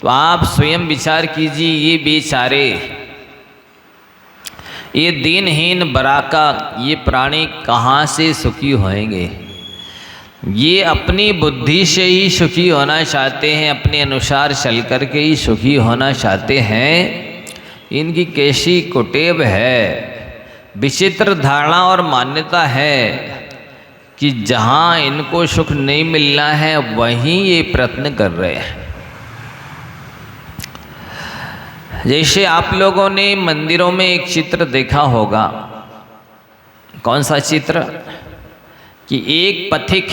तो आप स्वयं विचार कीजिए, ये बेचारे, ये दीनहीन बराका, ये प्राणी कहाँ से सुखी होंगे। ये अपनी बुद्धि से ही सुखी होना चाहते हैं, अपने अनुसार चल कर के ही सुखी होना चाहते हैं। इनकी कैसी कुटेव है, विचित्र धारणा और मान्यता है कि जहाँ इनको सुख नहीं मिलना है वहीं ये प्रयत्न कर रहे हैं। जैसे आप लोगों ने मंदिरों में एक चित्र देखा होगा। कौन सा चित्र? कि एक पथिक,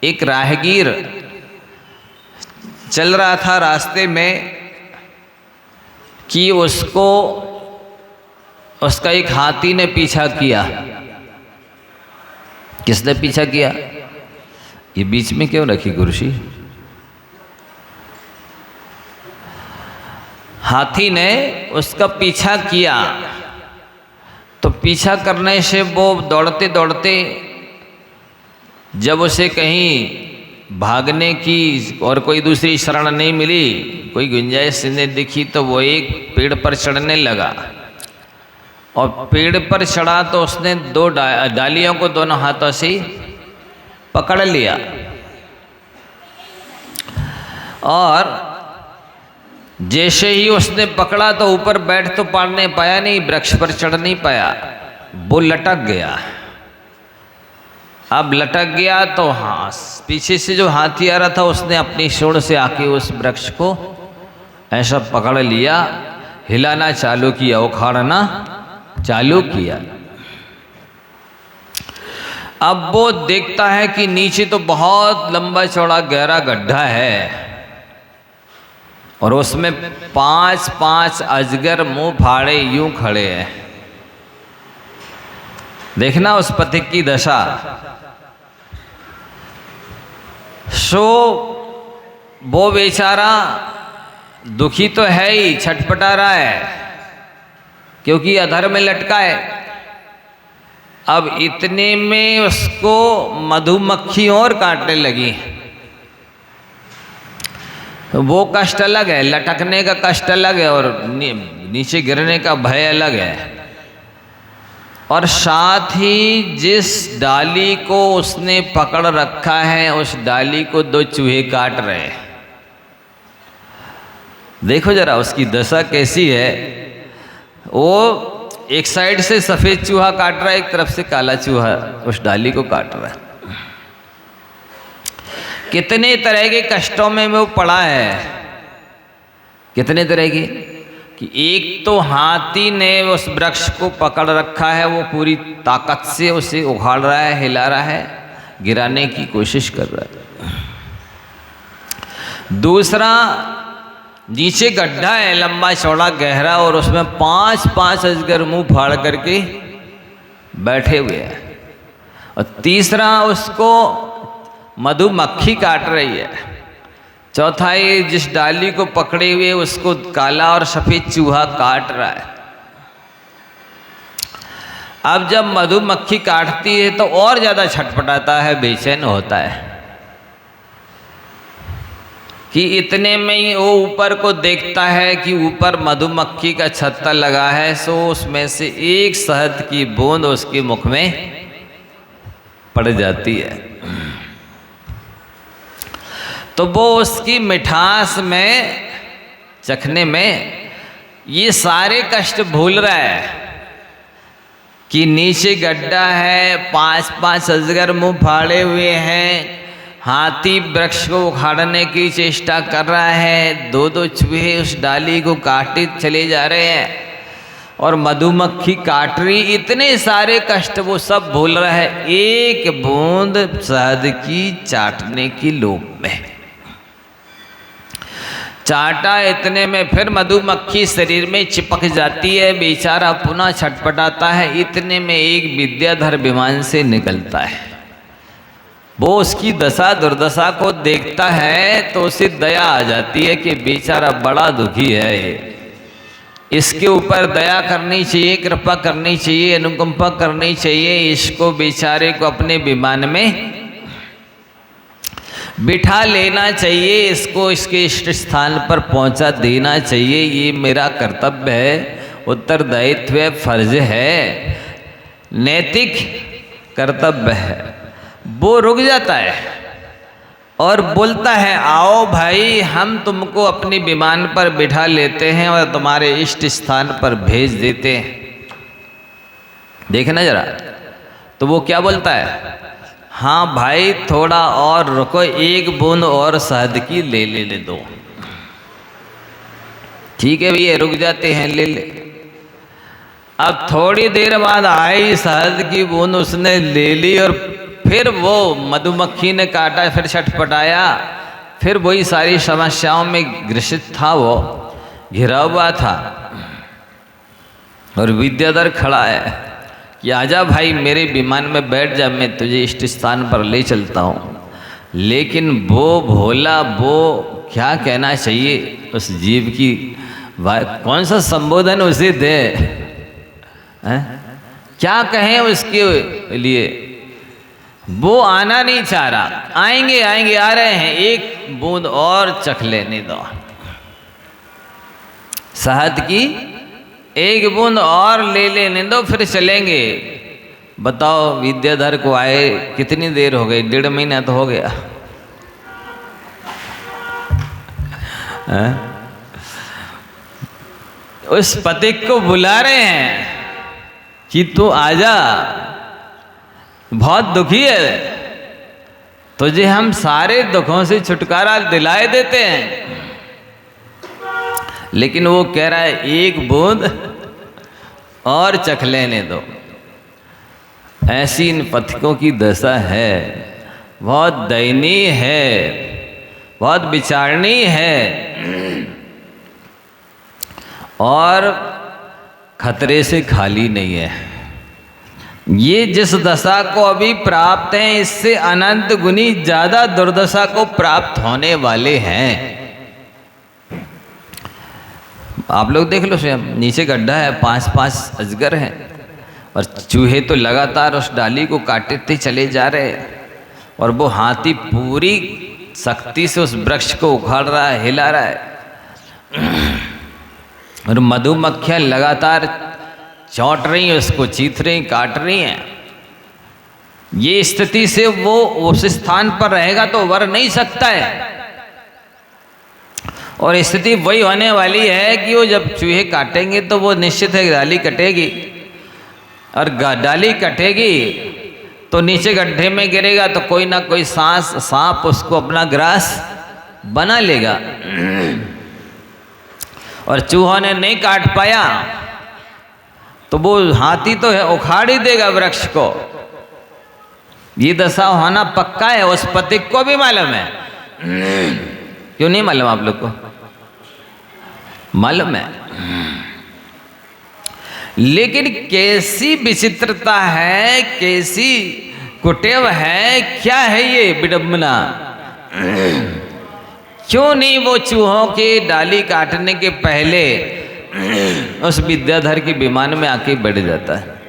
एक राहगीर चल रहा था रास्ते में कि उसको उसका एक हाथी ने पीछा किया। किसने पीछा किया? ये बीच में क्यों रखी कुर्सी? हाथी ने उसका पीछा किया। तो पीछा करने से वो दौड़ते दौड़ते जब उसे कहीं भागने की और कोई दूसरी शरण नहीं मिली, कोई गुंजाइश नहीं दिखी, तो वो एक पेड़ पर चढ़ने लगा। और पेड़ पर चढ़ा तो उसने दो डालियों को दोनों हाथों से पकड़ लिया और जैसे ही उसने पकड़ा तो ऊपर बैठ तो पाने पाया नहीं, वृक्ष पर चढ़ नहीं पाया, वो लटक गया। अब लटक गया तो हाँ, पीछे से जो हाथी आ रहा था उसने अपनी सूंड से आके उस वृक्ष को ऐसा पकड़ लिया, हिलाना चालू किया, उखाड़ना चालू किया। अब वो देखता है कि नीचे तो बहुत लंबा चौड़ा गहरा गड्ढा है और उसमें 5-5 अजगर मुंह फाड़े यूं खड़े हैं। देखना उस पथिक की दशा। सो वो बेचारा दुखी तो है ही, छटपटा रहा है क्योंकि अधर में लटका है। अब इतने में उसको मधुमक्खी और काटने लगी। वो कष्ट अलग है, लटकने का कष्ट अलग है और नीचे गिरने का भय अलग है। और साथ ही जिस डाली को उसने पकड़ रखा है उस डाली को 2 चूहे काट रहे हैं। देखो जरा उसकी दशा कैसी है। वो एक साइड से सफ़ेद चूहा काट रहा है, एक तरफ से काला चूहा उस डाली को काट रहा है। कितने तरह के कष्टों में वो पड़ा है, कितने तरह की। कि एक तो हाथी ने उस वृक्ष को पकड़ रखा है, वो पूरी ताकत से उसे उखाड़ रहा है, हिला रहा है, गिराने की कोशिश कर रहा है। दूसरा, नीचे गड्ढा है लंबा चौड़ा गहरा और उसमें 5-5 अजगर मुंह फाड़ करके बैठे हुए हैं। और तीसरा, उसको मधुमक्खी काट रही है। चौथा, ये जिस डाली को पकड़े हुए उसको काला और सफ़ेद चूहा काट रहा है। अब जब मधुमक्खी काटती है तो और ज़्यादा छटपटाता है, बेचैन होता है कि इतने में ही वो ऊपर को देखता है कि ऊपर मधुमक्खी का छत्ता लगा है। सो उसमें से एक शहद की बूंद उसके मुख में पड़ जाती है। तो वो उसकी मिठास में चखने में ये सारे कष्ट भूल रहा है कि नीचे गड्ढा है, 5-5 अजगर मुंह फाड़े हुए हैं, हाथी वृक्ष को उखाड़ने की चेष्टा कर रहा है, 2-2 चूहे उस डाली को काटे चले जा रहे हैं और मधुमक्खी काट रही। इतने सारे कष्ट वो सब भूल रहा है एक बूंद शहद की चाटने की लोभ में। चाटा इतने में फिर मधुमक्खी शरीर में चिपक जाती है, बेचारा पुनः छटपटाता है। इतने में एक विद्याधर विमान से निकलता है। वो उसकी दशा दुर्दशा को देखता है तो उसे दया आ जाती है कि बेचारा बड़ा दुखी है, इसके ऊपर दया करनी चाहिए, कृपा करनी चाहिए, अनुकंपा करनी चाहिए। इसको बेचारे को अपने विमान में बिठा लेना चाहिए, इसको इसके इष्ट स्थान पर पहुंचा देना चाहिए, ये मेरा कर्तव्य है, उत्तरदायित्व है, फर्ज है, नैतिक कर्तव्य है। वो रुक जाता है और बोलता है आओ भाई हम तुमको अपने विमान पर बिठा लेते हैं और तुम्हारे इष्ट स्थान पर भेज देते हैं। देखना जरा, तो वो क्या बोलता है, हाँ भाई थोड़ा और रुको, एक बूंद और शहद की ले दो। ठीक है भैया, रुक जाते हैं, ले ले। अब थोड़ी देर बाद आई शहद की बूंद, उसने ले ली और फिर वो मधुमक्खी ने काटा, फिर छटपटाया, फिर वही सारी समस्याओं में ग्रसित था, वो घिरा हुआ था। और विद्याधर खड़ा है कि आजा भाई मेरे विमान में बैठ जा, मैं तुझे इष्ट स्थान पर ले चलता हूँ। लेकिन वो भोला, वो क्या कहना चाहिए उस जीव की, कौन सा संबोधन उसे दे, क्या कहें उसके लिए। वो आना नहीं चाह रहा, आएंगे आएंगे, आ रहे हैं, एक बूंद और चख लेने दो शहद की, एक बूंद और ले लेने दो, फिर चलेंगे। बताओ विद्याधर को आए कितनी देर हो गई, 1.5 महीना तो हो गया। उस पथिक को बुला रहे हैं कि तू आजा, बहुत दुखी है, तुझे हम सारे दुखों से छुटकारा दिलाए देते हैं। लेकिन वो कह रहा है एक बूंद और चख लेने दो। ऐसी इन पथिकों की दशा है, बहुत दयनीय है, बहुत विचारणीय है और खतरे से खाली नहीं है। ये जिस दशा को अभी प्राप्त हैं, इससे अनंत गुनी ज्यादा दुर्दशा को प्राप्त होने वाले हैं। आप लोग देख लो स्वयं, नीचे गड्ढा है, 5-5 अजगर हैं और चूहे तो लगातार उस डाली को काटते चले जा रहे हैं और वो हाथी पूरी शक्ति से उस वृक्ष को उखाड़ रहा है, हिला रहा है और मधुमक्खियां लगातार चौंट रही हैं, उसको चीथ रही, काट रही हैं। ये स्थिति से वो उस स्थान पर रहेगा तो वर नहीं सकता है और स्थिति वही होने वाली है कि वो जब चूहे काटेंगे तो वो निश्चित है डाली कटेगी और डाली कटेगी तो नीचे गड्ढे में गिरेगा तो कोई ना कोई सांप उसको अपना ग्रास बना लेगा और चूहों ने नहीं काट पाया तो वो हाथी तो है उखाड़ ही देगा वृक्ष को। ये दशा होना पक्का है, उस पथिक को भी मालूम है। क्यों नहीं मालूम आप लोग को? मालूम है। लेकिन कैसी विचित्रता है, कैसी कुटेव है, क्या है ये विडंबना। क्यों नहीं वो चूहों के डाली काटने के पहले उस विद्याधर के विमान में आके बैठ जाता है?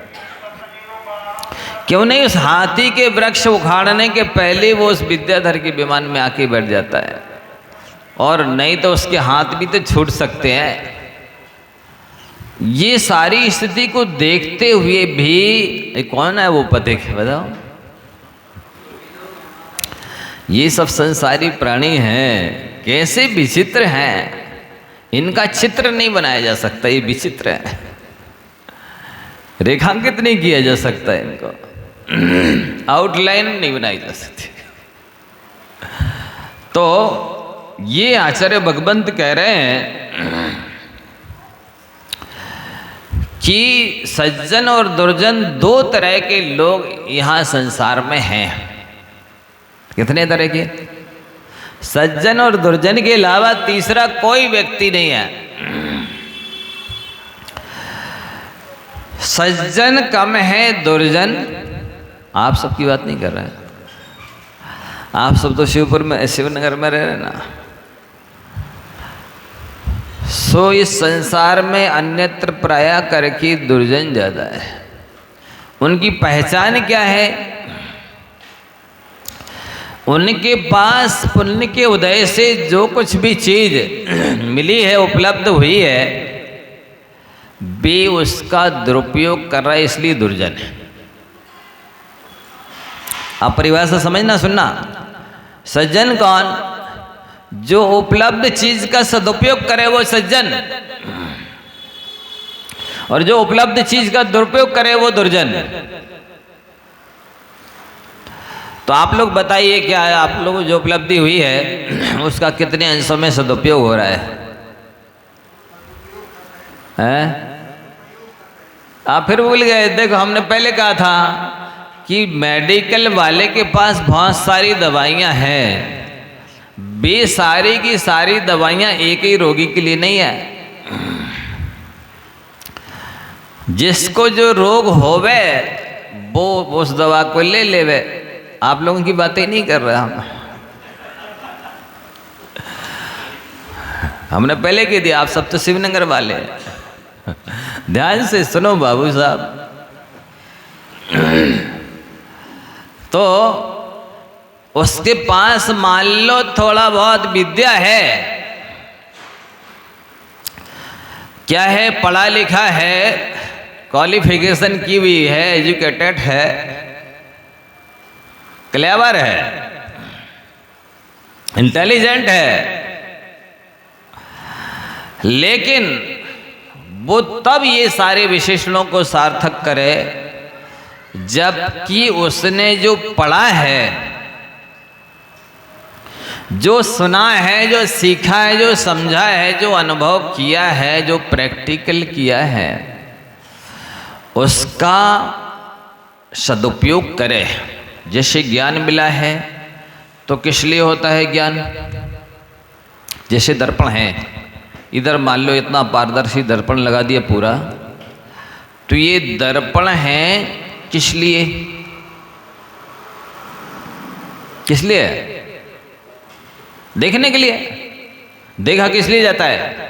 क्यों नहीं उस हाथी के वृक्ष उखाड़ने के पहले वो उस विद्याधर के विमान में आके बैठ जाता है? और नहीं तो उसके हाथ भी तो छूट सकते हैं। ये सारी स्थिति को देखते हुए भी कौन है वो पथिक, बताओ? ये सब संसारी प्राणी हैं, कैसे विचित्र हैं, इनका चित्र नहीं बनाया जा सकता। ये विचित्र है, रेखांकित नहीं किया जा सकता इनको, आउटलाइन नहीं बनाई जा सकती। तो ये आचार्य भगवंत कह रहे हैं कि सज्जन और दुर्जन दो तरह के लोग यहाँ संसार में हैं। कितने तरह के? सज्जन और दुर्जन के अलावा तीसरा कोई व्यक्ति नहीं है। सज्जन कम है, दुर्जन, आप सबकी बात नहीं कर रहे हैं, आप सब तो शिवपुर में, शिवनगर में रह रहे ना। सो इस संसार में अन्यत्र प्राय करके दुर्जन ज्यादा है। उनकी पहचान क्या है? उनके पास पुण्य के उदय से जो कुछ भी चीज मिली है, उपलब्ध हुई है, वे उसका दुरुपयोग कर रहा है, इसलिए दुर्जन है। आप परिभाषा समझना सुनना। सज्जन कौन? जो उपलब्ध चीज का सदुपयोग करे वो सज्जन, और जो उपलब्ध चीज का दुरुपयोग करे वो दुर्जन। तो आप लोग बताइए, क्या है आप लोगों को जो उपलब्धि हुई है उसका कितने अंशों में सदुपयोग हो रहा है? आप फिर भूल गए। देखो, हमने पहले कहा था कि मेडिकल वाले के पास बहुत सारी दवाइयां हैं, वे सारी की सारी दवाइयां एक ही रोगी के लिए नहीं है। जिसको जो रोग होवे वो उस दवा को ले लेवे। आप लोगों की बातें नहीं कर रहे हम, हमने पहले कह दिया। आप सब तो शिवनगर वाले हैं। ध्यान से सुनो बाबू साहब। तो उसके पास मान लो थोड़ा बहुत विद्या है, क्या है, पढ़ा लिखा है, क्वालिफिकेशन की हुई है, एजुकेटेड है, क्लेवर है, इंटेलिजेंट है, लेकिन वो तब ये सारे विशेषणों को सार्थक करे जबकि उसने जो पढ़ा है, जो सुना है, जो सीखा है, जो समझा है, जो अनुभव किया है, जो प्रैक्टिकल किया है, उसका सदुपयोग करे। जैसे ज्ञान मिला है तो किस लिए होता है ज्ञान? जैसे दर्पण है, इधर मान लो इतना पारदर्शी दर्पण लगा दिया पूरा, तो ये दर्पण है किस लिए? किस लिए? देखने के लिए। देखा किस लिए जाता है?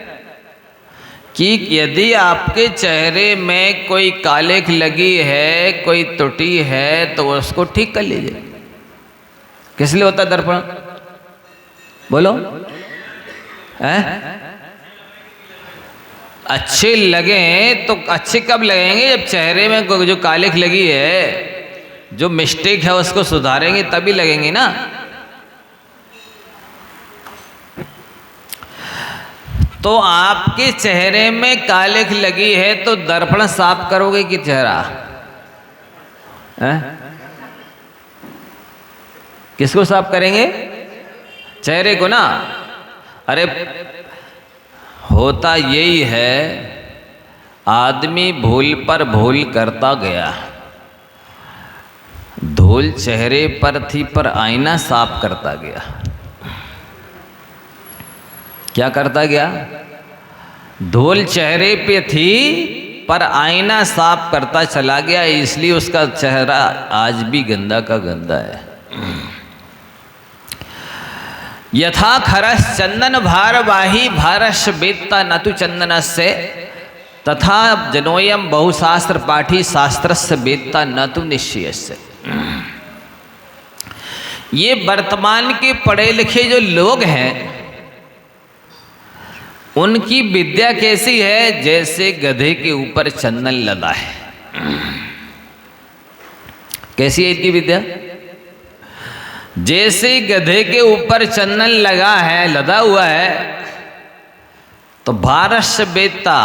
कि यदि आपके चेहरे में कोई कालिख लगी है, कोई त्रुटि है, तो उसको ठीक कर लीजिए। किस लिए होता है दर्पण? बोलो। अच्छे लगे तो अच्छे कब लगेंगे? जब चेहरे में जो कालिख लगी है, जो मिस्टेक है, उसको सुधारेंगे तभी लगेंगे ना। तो आपके चेहरे में कालिख लगी है तो दर्पण साफ करोगे कि चेहरा? किसको साफ करेंगे? चेहरे को ना। अरे होता यही है, आदमी भूल पर भूल करता गया। धूल चेहरे पर थी पर आईना साफ करता गया। क्या करता गया? धूल चेहरे पे थी पर आईना साफ करता चला गया, इसलिए उसका चेहरा आज भी गंदा का गंदा है। यथा खरस चंदन भारवाही भारश वेत्ता न तु चंदनस्य तथा जनोयम बहुशास्त्र पाठी शास्त्रस्य वेत्ता न तु निश्चयस्य। ये वर्तमान के पढ़े लिखे जो लोग हैं उनकी विद्या कैसी है? जैसे गधे के ऊपर चंदन लदा है। कैसी है इनकी विद्या? जैसे गधे के ऊपर चंदन लगा है, लदा हुआ है, तो भारश बेता,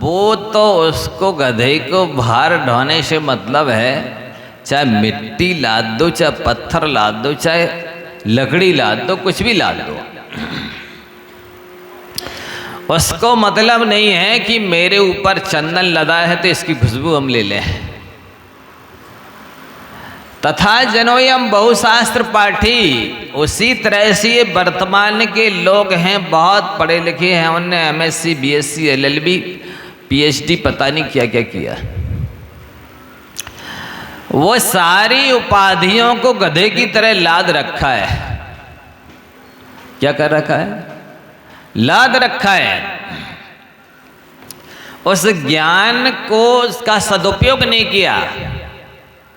वो तो उसको गधे को भार ढोने से मतलब है, चाहे मिट्टी लाद दो, चाहे पत्थर लाद दो, चाहे लकड़ी लाद दो, कुछ भी लाद दो, उसको मतलब नहीं है कि मेरे ऊपर चंदन लदा है तो इसकी खुशबू हम ले लें। तथा जनोयम बहुशास्त्र पाठी, उसी तरह से ये वर्तमान के लोग हैं, बहुत पढ़े लिखे हैं, उनने MSc BSc LLB PhD पता नहीं क्या क्या किया, वो सारी उपाधियों को गधे की तरह लाद रखा है। क्या कर रखा है? लाद रखा है। उस ज्ञान को उसका सदुपयोग नहीं किया।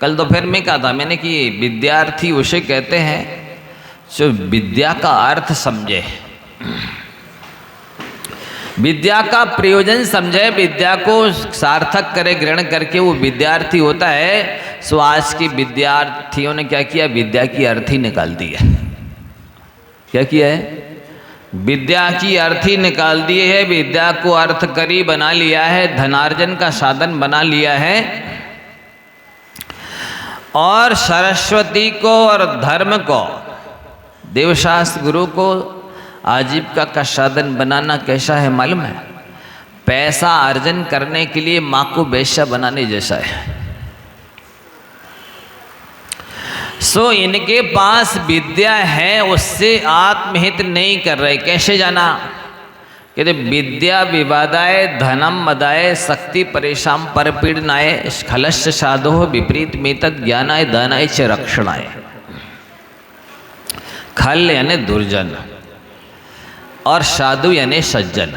कल दोपहर में कहा था मैंने कि विद्यार्थी उसे कहते हैं जो विद्या का अर्थ समझे, विद्या का प्रयोजन समझे, विद्या को सार्थक करे, ग्रहण करके वो विद्यार्थी होता है। सो आज के विद्यार्थियों ने क्या किया, विद्या की अर्थ ही निकाल दी है। क्या किया है, विद्या की अर्थ ही निकाल दिए है, विद्या को अर्थकरी बना लिया है, धनार्जन का साधन बना लिया है। और सरस्वती को और धर्म को, देवशास्त्र गुरु को आजीविका का साधन बनाना कैसा है मालूम है? पैसा अर्जन करने के लिए माँ को वेश्या बनाने जैसा है। सो इनके पास विद्या है, उससे आत्महित नहीं कर रहे। कैसे जाना? कहते विद्या विवादाय धनम मदाय शक्ति परेशान परपीड़नाय खलस्य साधो विपरीत मेतद ज्ञानाय दानाय च रक्षणाय। खल यानी दुर्जन और साधु यानी सज्जन।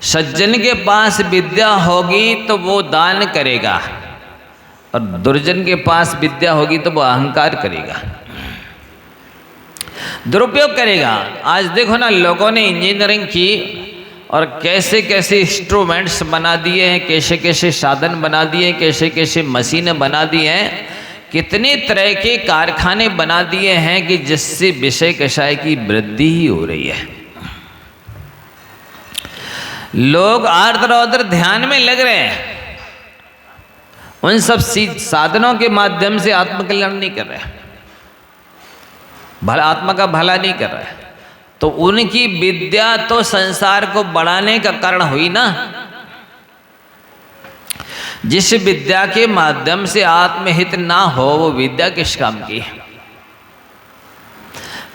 सज्जन के पास विद्या होगी तो वो दान करेगा, और दुर्जन के पास विद्या होगी तो वो अहंकार करेगा, दुरुपयोग करेगा। आज देखो ना, लोगों ने इंजीनियरिंग की और कैसे कैसे इंस्ट्रूमेंट्स बना दिए हैं, कैसे कैसे साधन बना दिए हैं, कैसे कैसे मशीनें बना दी हैं, कितने तरह के कारखाने बना दिए हैं कि जिससे विषय कषाय की वृद्धि ही हो रही है। लोग आर्द्र उधर ध्यान में लग रहे हैं, उन सब साधनों के माध्यम से आत्मकल्याण नहीं कर रहे, भला आत्मा का भला नहीं कर रहे। तो उनकी विद्या तो संसार को बढ़ाने का कारण हुई ना। जिस विद्या के माध्यम से आत्महित ना हो वो विद्या किस काम की?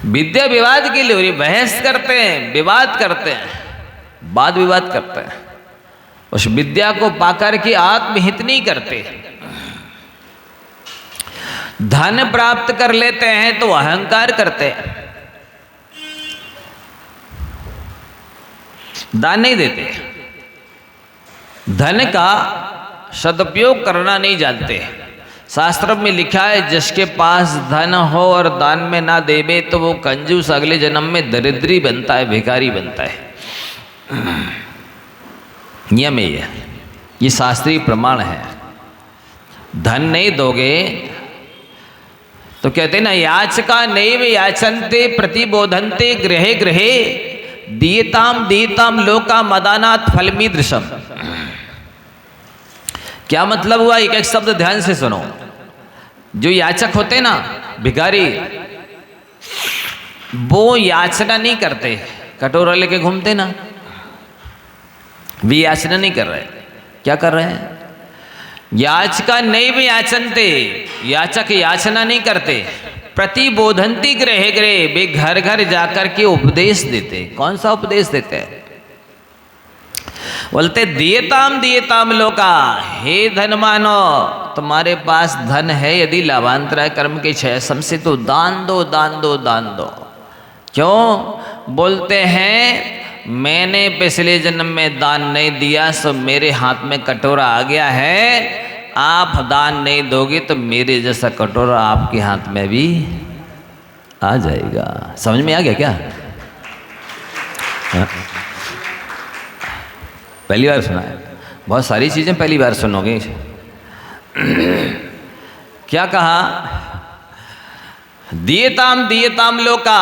विद्या विवाद के लिए हो रही, बहस करते हैं, विवाद करते हैं, वाद विवाद करते हैं, उस विद्या को पाकर के आत्महित नहीं करते। धन प्राप्त कर लेते हैं तो अहंकार करते हैं, दान नहीं देते, धन का सदुपयोग करना नहीं जानते। शास्त्र में लिखा है जिसके पास धन हो और दान में ना देवे तो वो कंजूस अगले जन्म में दरिद्री बनता है, भिखारी बनता है। नियम ये शास्त्रीय प्रमाण है। धन नहीं दोगे तो कहते ना, याचका नैव याचन्ते प्रतिबोधन्ते गृहे गृहे दीयताम दीयताम लोका मदानात् फलमीदृशम। क्या मतलब हुआ? एक एक शब्द ध्यान से सुनो। जो याचक होते ना, भिखारी, वो याचना नहीं करते, कटोरा लेके घूमते ना, भी याचना नहीं कर रहे। क्या कर रहे हैं? याचका नैव याचन्ते, याचक याचना नहीं करते। प्रतिबोधन्ति गृहे गृहे, वे घर घर जाकर के उपदेश देते। कौन सा उपदेश देते हैं? बोलते दीयताम दीयताम लोका, हे धनवानो, तुम्हारे पास धन है, यदि लाभांतराय कर्म के क्षय से तो दान दो दान दो दान दो। क्यों? बोलते हैं मैंने पिछले जन्म में दान नहीं दिया, सो मेरे हाथ में कटोरा आ गया है। आप दान नहीं दोगे तो मेरे जैसा कटोरा आपके हाथ में भी आ जाएगा। समझ में आ गया क्या? हाँ? पहली बार सुना है? बहुत सारी चीजें पहली बार सुनोगे। क्या कहा? दीयताम दीयताम लोका,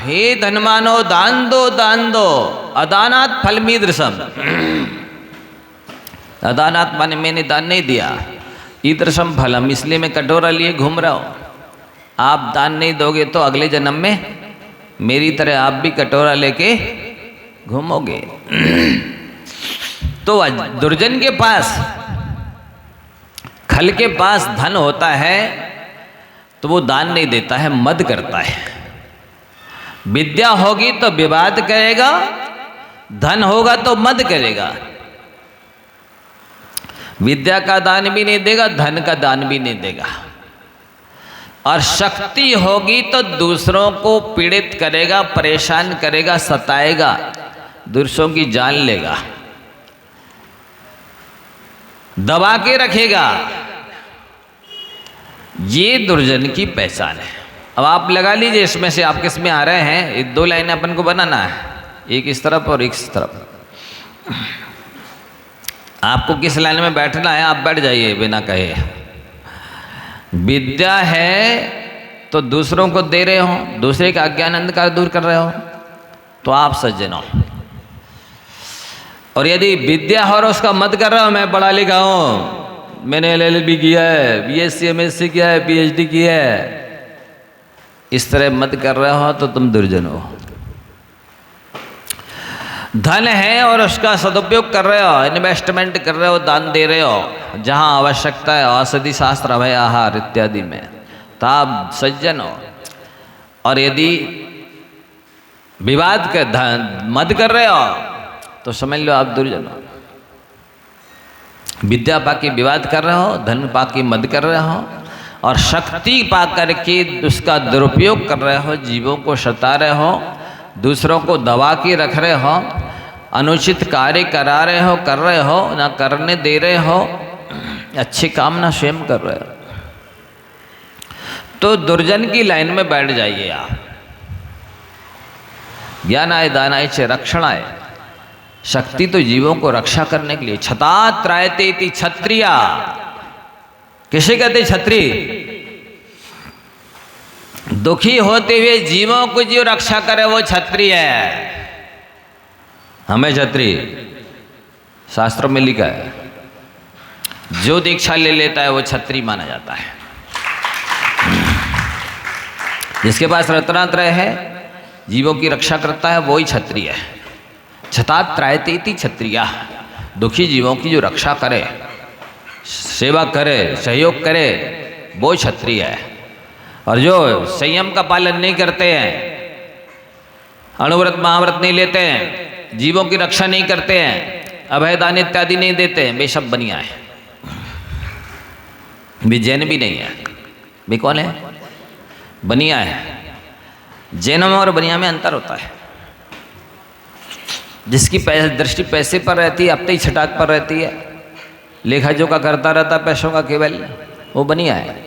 हे धनवानो दान दो अदानात फलमीदृशम। अदानात माने मैंने दान नहीं दिया, ईदृशम फलम, इसलिए मैं कटोरा लिए घूम रहा हूँ। आप दान नहीं दोगे तो अगले जन्म में मेरी तरह आप भी कटोरा लेके घूमोगे। तो दुर्जन के पास, खल के पास धन होता है तो वो दान नहीं देता है, मद करता है। विद्या होगी तो विवाद करेगा, धन होगा तो मद करेगा। विद्या का दान भी नहीं देगा, धन का दान भी नहीं देगा। और शक्ति होगी तो दूसरों को पीड़ित करेगा, परेशान करेगा, सताएगा, दूसरों की जान लेगा, दबा के रखेगा। ये दुर्जन की पहचान है। अब आप लगा लीजिए इसमें से आप किस में आ रहे हैं। ये 2 लाइनें अपन को बनाना है, एक इस तरफ और एक इस तरफ। आपको किस लाइन में बैठना है आप बैठ जाइए बिना कहे। विद्या है तो दूसरों को दे रहे हो, दूसरे का अज्ञान अंधकार दूर कर रहे हो, तो आप सज्जन हो। और यदि विद्या हो और उसका मत कर रहे हो मैं पढ़ा लिखा हूँ, मैंने LLB किया है, BSc MSc किया है, PhD किया है, इस तरह मत कर रहे हो तो तुम दुर्जन हो। धन है और उसका सदुपयोग कर रहे हो, इन्वेस्टमेंट कर रहे हो, दान दे रहे हो जहाँ आवश्यकता है, औषधि शास्त्र, अभय आहार इत्यादि में, तो आप सज्जन हो। और यदि विवाद के मत कर रहे हो तो समझ लो आप दुर्जन हो। विद्या पाके विवाद कर रहे हो, धन पाके मद कर रहे हो, और शक्ति पा करके उसका दुरुपयोग कर रहे हो, जीवों को सता रहे हो, दूसरों को दबा के रख रहे हो, अनुचित कार्य करा रहे हो, कर रहे हो, ना करने दे रहे हो, अच्छे काम ना स्वयं कर रहे हो, तो दुर्जन की लाइन में बैठ जाइए आप। ज्ञानाय दानाय च रक्षणाय, शक्ति तो जीवों को रक्षा करने के लिए। छतात त्रायते इति क्षत्रिया, किसे कहते छत्री? दुखी होते हुए जीवों को जो रक्षा करे वो क्षत्रिय है। हमें क्षत्रिय शास्त्रों में लिखा है, जो दीक्षा ले लेता है वो क्षत्रिय माना जाता है। जिसके पास रत्नात्रय है, जीवों की रक्षा करता है, वो ही क्षत्रिय है। छतात त्रायते इति क्षत्रिया, दुखी जीवों की जो रक्षा करे, सेवा करे, सहयोग करे, वो क्षत्रिय है। और जो संयम का पालन नहीं करते हैं, अणुव्रत महाव्रत नहीं लेते हैं, जीवों की रक्षा नहीं करते हैं, अभयदान इत्यादि नहीं देते हैं, वे सब बनिया है। वे जैन भी नहीं है। वे कौन है? बनिया है। जैनों में और बनिया में अंतर होता है। जिसकी दृष्टि पैसे पर रहती है, अपने ही छटाक पर रहती है, लेखा जोखा करता रहता पैसों का केवल, वो बनिया है।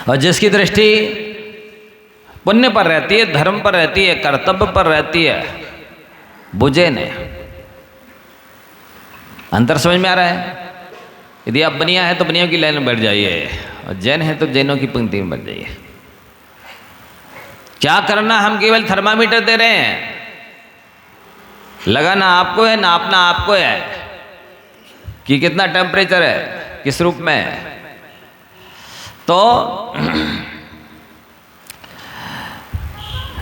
और जिसकी दृष्टि पुण्य पर रहती है, धर्म पर रहती है, कर्तव्य पर रहती है, वो जैन है। अंतर समझ में आ रहा है? यदि आप बनिया है तो बनियों की लाइन में बैठ जाइए, और जैन है तो जैनों की पंक्ति में बैठ जाइए। क्या करना? हम केवल थर्मामीटर दे रहे हैं, लगाना आपको है, नापना आपको है कि कितना टेम्परेचर है, किस रूप में है। तो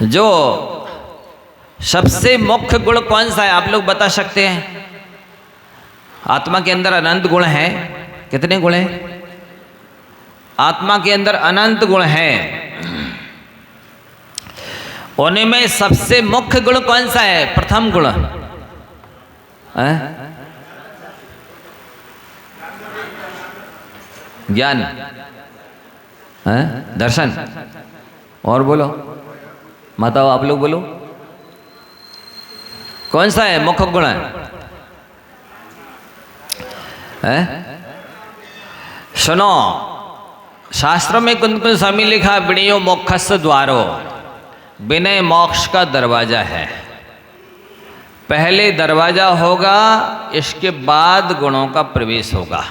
जो सबसे मुख्य गुण कौन सा है आप लोग बता सकते हैं? आत्मा के अंदर अनंत गुण हैं। कितने गुण हैं? आत्मा के अंदर अनंत गुण हैं। उन्हीं में सबसे मुख्य गुण कौन सा है? प्रथम गुण ज्ञान, दर्शन। और बोलो, माताओ आप लोग बोलो, कौन सा है मुख्य गुण है? सुनो, शास्त्रों में कुंद स्वामी लिखा, विनयो मोक्षस्य द्वारो, विनय मोक्ष का दरवाजा है। पहले दरवाजा होगा, इसके बाद गुणों का प्रवेश होगा।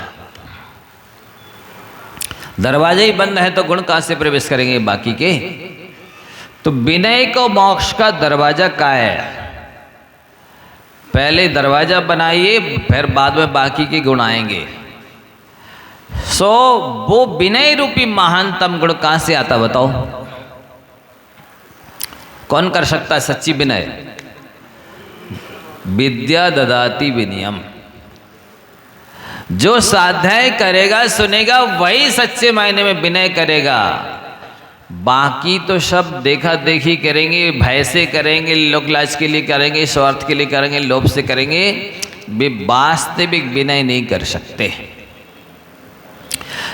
दरवाजा ही बंद है तो गुण कहां से प्रवेश करेंगे बाकी के? तो विनय को मोक्ष का दरवाजा का है। पहले दरवाजा बनाइए, फिर बाद में बाकी के गुण आएंगे। सो वो विनय रूपी महानतम गुण कहां से आता बताओ? कौन कर सकता है सच्ची विनय? विद्या ददाति विनयम। जो स्वाध्याय करेगा, सुनेगा, वही सच्चे मायने में विनय करेगा। बाकी तो सब देखा देखी करेंगे, भय से करेंगे, लोक लाज के लिए करेंगे, स्वार्थ के लिए करेंगे, लोभ से करेंगे, वे वास्तविक विनय नहीं कर सकते।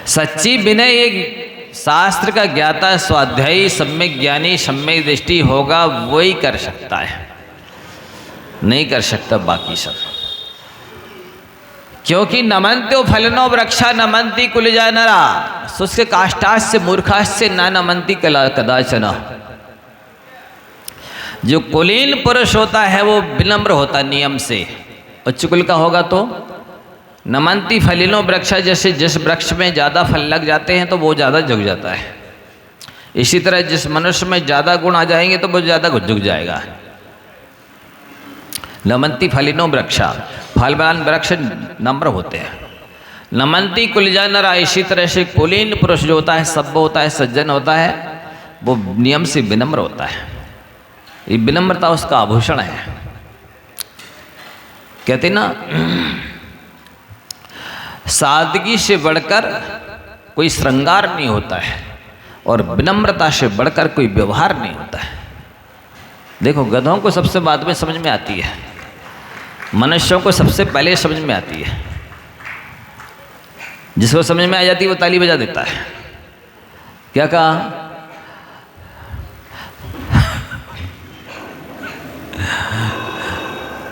सच्ची विनय एक शास्त्र का ज्ञाता, स्वाध्यायी, सम्यक ज्ञानी, सम्यक दृष्टि होगा, वही कर सकता है, नहीं कर सकता बाकी सब। क्योंकि नमन्त्यो फलनो वृक्षा नमन्ति कुलजा नरा शुष्क काष्ठास्य मूर्खास्य न नमन्ति कदाचन। जो कुलीन पुरुष होता है वो विनम्र होता है नियम से, उच्च कुल का होगा तो नमन्ति फलिनो वृक्षा, जैसे जिस वृक्ष में ज़्यादा फल लग जाते हैं तो वो ज़्यादा झुक जाता है। इसी तरह जिस मनुष्य में ज़्यादा गुण आ जाएंगे तो वो ज़्यादा झुक जाएगा। नमन्ति फलिनो वृक्षा, फलवान वृक्ष नम्र होते हैं। नमन्ति कुलजा नरा, इसी तरह से कुलीन पुरुष जो होता है, सभ्य होता है, सज्जन होता है, वो नियम से विनम्र होता है। ये विनम्रता उसका आभूषण है। कहते ना सादगी से बढ़कर कोई श्रृंगार नहीं होता है और विनम्रता से बढ़कर कोई व्यवहार नहीं होता है। देखो गधों को सबसे बाद में समझ में आती है, मनुष्यों को सबसे पहले समझ में आती है। जिसको समझ में आ जाती है वो ताली बजा देता है। क्या कहा?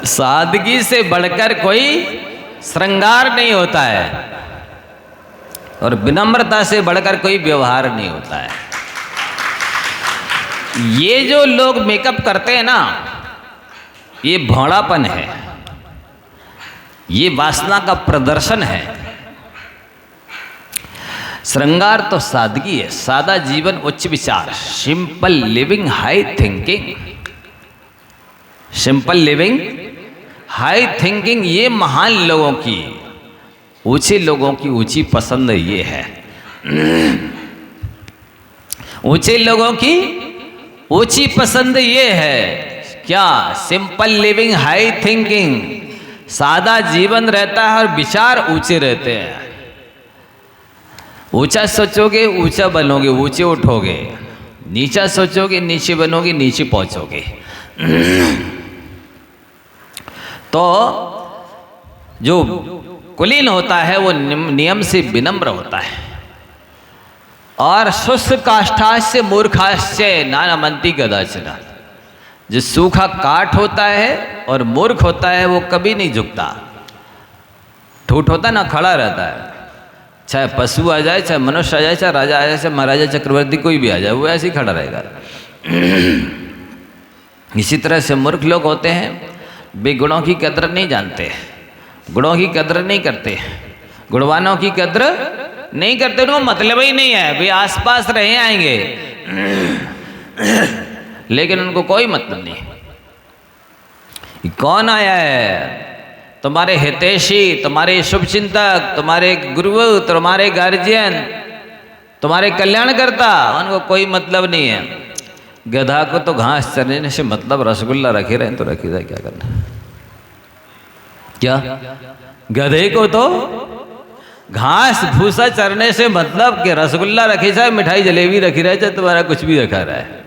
सादगी से बढ़कर कोई श्रृंगार नहीं होता है और विनम्रता से बढ़कर कोई व्यवहार नहीं होता है। ये जो लोग मेकअप करते हैं ना, ये भोड़ापन है, ये वासना का प्रदर्शन है। श्रृंगार तो सादगी है, सादा जीवन उच्च विचार, simple living high thinking. Simple living high thinking, ये महान लोगों की, ऊंचे लोगों की ऊंची पसंद ये है। ऊंचे लोगों की ऊंची पसंद ये है क्या? सिंपल लिविंग हाई थिंकिंग, सादा जीवन रहता है और विचार ऊंचे रहते हैं। ऊंचा सोचोगे ऊंचा बनोगे, ऊंचे उठोगे, नीचा सोचोगे नीचे बनोगे, नीचे पहुंचोगे। तो जो कुलीन होता है वो नियम से विनम्र होता है और शुष्क काष्ठास्य मूर्खास्य न नमन्ति कदाचन। जो सूखा काठ होता है और मूर्ख होता है वो कभी नहीं झुकता। ठूठ होता ना, खड़ा रहता है, चाहे पशु आ जाए, चाहे मनुष्य आ जाए, चाहे राजा आ जाए, चाहे महाराजा चक्रवर्ती कोई भी आ जाए, वो ऐसे ही खड़ा रहेगा। इसी तरह से मूर्ख लोग होते हैं, वे गुणों की कदर नहीं जानते, गुणों की कदर नहीं करते, गुणवानों की कदर नहीं करते, उनको मतलब ही नहीं है। वे आसपास रहे आएंगे लेकिन उनको कोई मतलब नहीं। कौन आया है? तुम्हारे हितैषी, तुम्हारे शुभचिंतक, तुम्हारे गुरु, तुम्हारे गार्जियन, तुम्हारे कल्याणकर्ता, उनको कोई मतलब नहीं है। गधा को तो घास चरने से मतलब, रसगुल्ला रखे रहे तो रखी रहे, क्या करना। क्या गधे को तो घास भूसा चरने से मतलब कि रसगुल्ला रखे, चाहे मिठाई जलेबी रखी रहे, चाहे तुम्हारा कुछ भी रखा रहा है।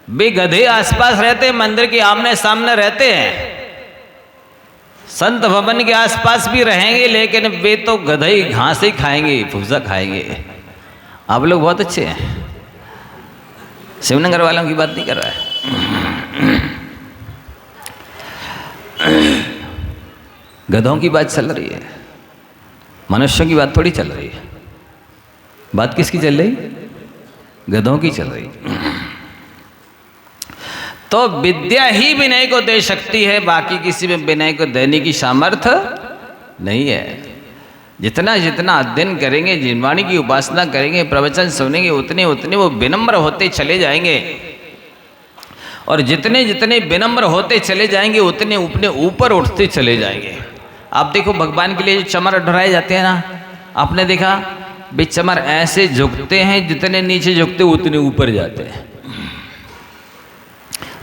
वे गधे आसपास रहते हैं, मंदिर के आमने सामने रहते हैं, संत भवन के आसपास भी रहेंगे, लेकिन वे तो गधे ही घास ही खाएंगे, भूसा खाएंगे। आप लोग बहुत अच्छे हैं, शिवनगर वालों की बात नहीं कर रहा है। गधों की बात चल रही है, मनुष्यों की बात थोड़ी चल रही है। बात किसकी चल रही? गधों की चल रही। तो विद्या ही विनय को दे सकती है, बाकी किसी में विनय को देने की सामर्थ्य नहीं है। जितना जितना अध्ययन करेंगे, जिनवाणी की उपासना करेंगे, प्रवचन सुनेंगे, उतने उतने वो विनम्र होते चले जाएंगे। और जितने जितने विनम्र होते चले जाएंगे, उतने अपने ऊपर उठते चले जाएंगे। आप देखो भगवान के लिए जो चमर ढराए जाते हैं ना, आपने देखा वे चमर ऐसे झुकते हैं, जितने नीचे झुकते उतने ऊपर जाते हैं।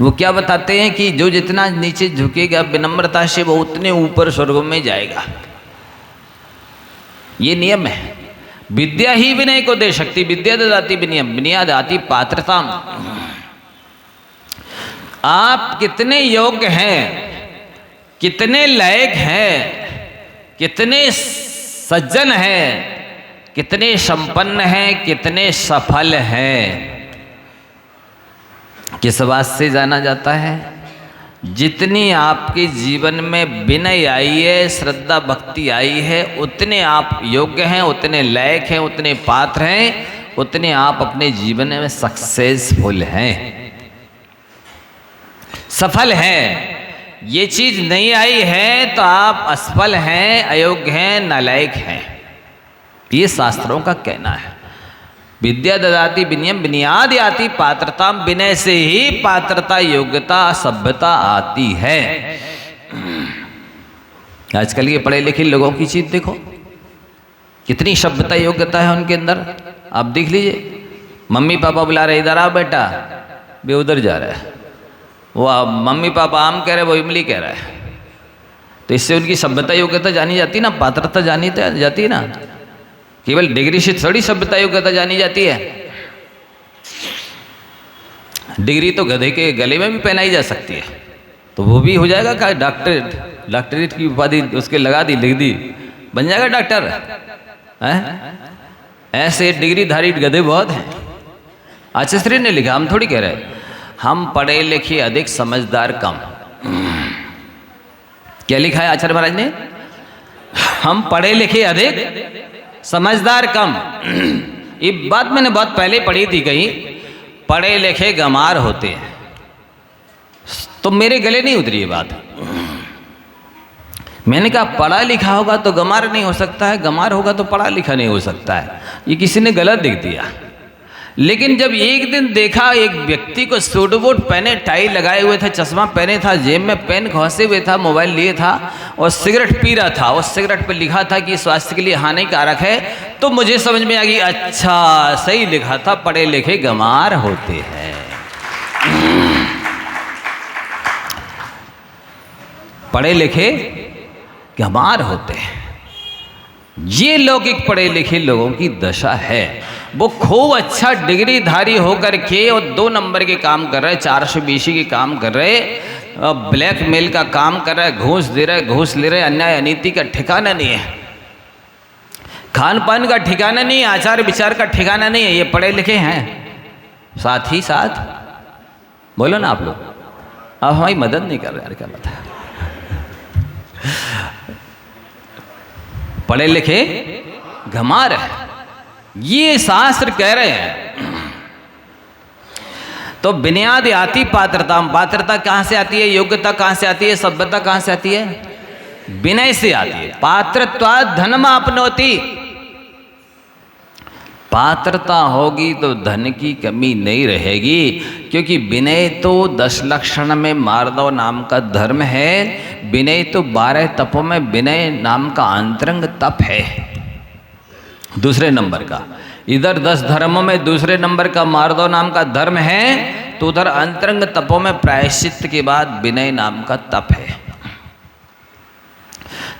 वो क्या बताते हैं कि जो जितना नीचे झुकेगा विनम्रता से, वो उतने ऊपर स्वर्ग में जाएगा। ये नियम है। विद्या ही विनय को दे सकती, विद्या ददाति विनयम, विनया ददाति पात्रता। आप कितने योग्य हैं, कितने लायक हैं, कितने सज्जन हैं, कितने संपन्न हैं, कितने सफल हैं, किस बात से जाना जाता है? जितनी आपके जीवन में विनय आई है, श्रद्धा भक्ति आई है, उतने आप योग्य हैं, उतने लायक हैं, उतने पात्र हैं, उतने आप अपने जीवन में सक्सेसफुल हैं, सफल हैं। ये चीज नहीं आई है तो आप असफल हैं, अयोग्य हैं, नालायक हैं। ये शास्त्रों का कहना है। विद्या ददाति विनयम विनयाद आती पात्रता, विनय से ही पात्रता, योग्यता, सभ्यता आती है। आजकल ये पढ़े लिखे लोगों की चीज देखो, कितनी सभ्यता योग्यता है उनके अंदर। आप देख लीजिए, मम्मी पापा बुला रहे, इधर आओ बेटा, वे उधर जा रहा है। वो मम्मी पापा आम कह रहे, वो इमली कह रहा है। तो इससे उनकी सभ्यता योग्यता जानी जाती ना, पात्रता जानी जाती है ना। केवल डिग्री से थोड़ी सभ्यता योग्यता जानी जाती है। डिग्री तो गधे के गले में भी पहनाई जा सकती है, तो वो भी हो जाएगा क्या? डॉक्टरेट की उपाधि उसके लगा दी, लिख दी, बन जाएगा डॉक्टर है? ऐसे डिग्रीधारी गधे बहुत हैं। आचार्य ने लिखा, हम थोड़ी कह रहे, हम पढ़े लिखे अधिक, समझदार कम। क्या लिखा है आचार्य महाराज ने? हम पढ़े लिखे अधिक, समझदार कम। ये बात मैंने बहुत पहले पढ़ी थी कहीं, पढ़े लिखे गंवार होते हैं। तो मेरे गले नहीं उतरी ये बात। मैंने कहा पढ़ा लिखा होगा तो गंवार नहीं हो सकता है, गंवार होगा तो पढ़ा लिखा नहीं हो सकता है। ये किसी ने गलत लिख दिया। लेकिन जब एक दिन देखा एक व्यक्ति को सूट बूट पहने, टाई लगाए हुए थे, चश्मा पहने था, जेब में पेन घोंसे हुए था, मोबाइल लिए था और सिगरेट पी रहा था। उस सिगरेट पर लिखा था कि स्वास्थ्य के लिए हानिकारक है। तो मुझे समझ में आ गई, अच्छा सही लिखा था, पढ़े लिखे गंवार होते हैं। पढ़े लिखे गंवार होते हैं। ये लौकिक पढ़े लिखे लोगों की दशा है। वो खूब अच्छा डिग्रीधारी होकर के और 2 नंबर के काम कर रहे, 420 के काम कर रहे, ब्लैकमेल का काम कर रहे, घूस दे रहे, घूस ले रहे, अन्याय अनीति का ठिकाना नहीं है, खान पान का ठिकाना नहीं है, आचार विचार का ठिकाना नहीं है। ये पढ़े लिखे हैं। साथ ही साथ बोलो ना आप लोग, आप हमारी मदद नहीं कर रहे यार, क्या बात है। पढ़े लिखे गंवार है, ये शास्त्र कह रहे हैं। तो विनयाद आती पात्रता, पात्रता कहां से आती है, योग्यता कहां से आती है, सभ्यता कहां से आती है? विनय से आती है। पात्रत्वात् धनम आपनोति, पात्रता होगी तो धन की कमी नहीं रहेगी, क्योंकि विनय तो 10 लक्षण में मार्दव नाम का धर्म है। विनय तो 12 तपों में विनय नाम का अंतरंग तप है, दूसरे नंबर का। इधर 10 धर्मों में दूसरे नंबर का मार्दव नाम का धर्म है, तो उधर अंतरंग तपों में प्रायश्चित के बाद विनय नाम का तप है।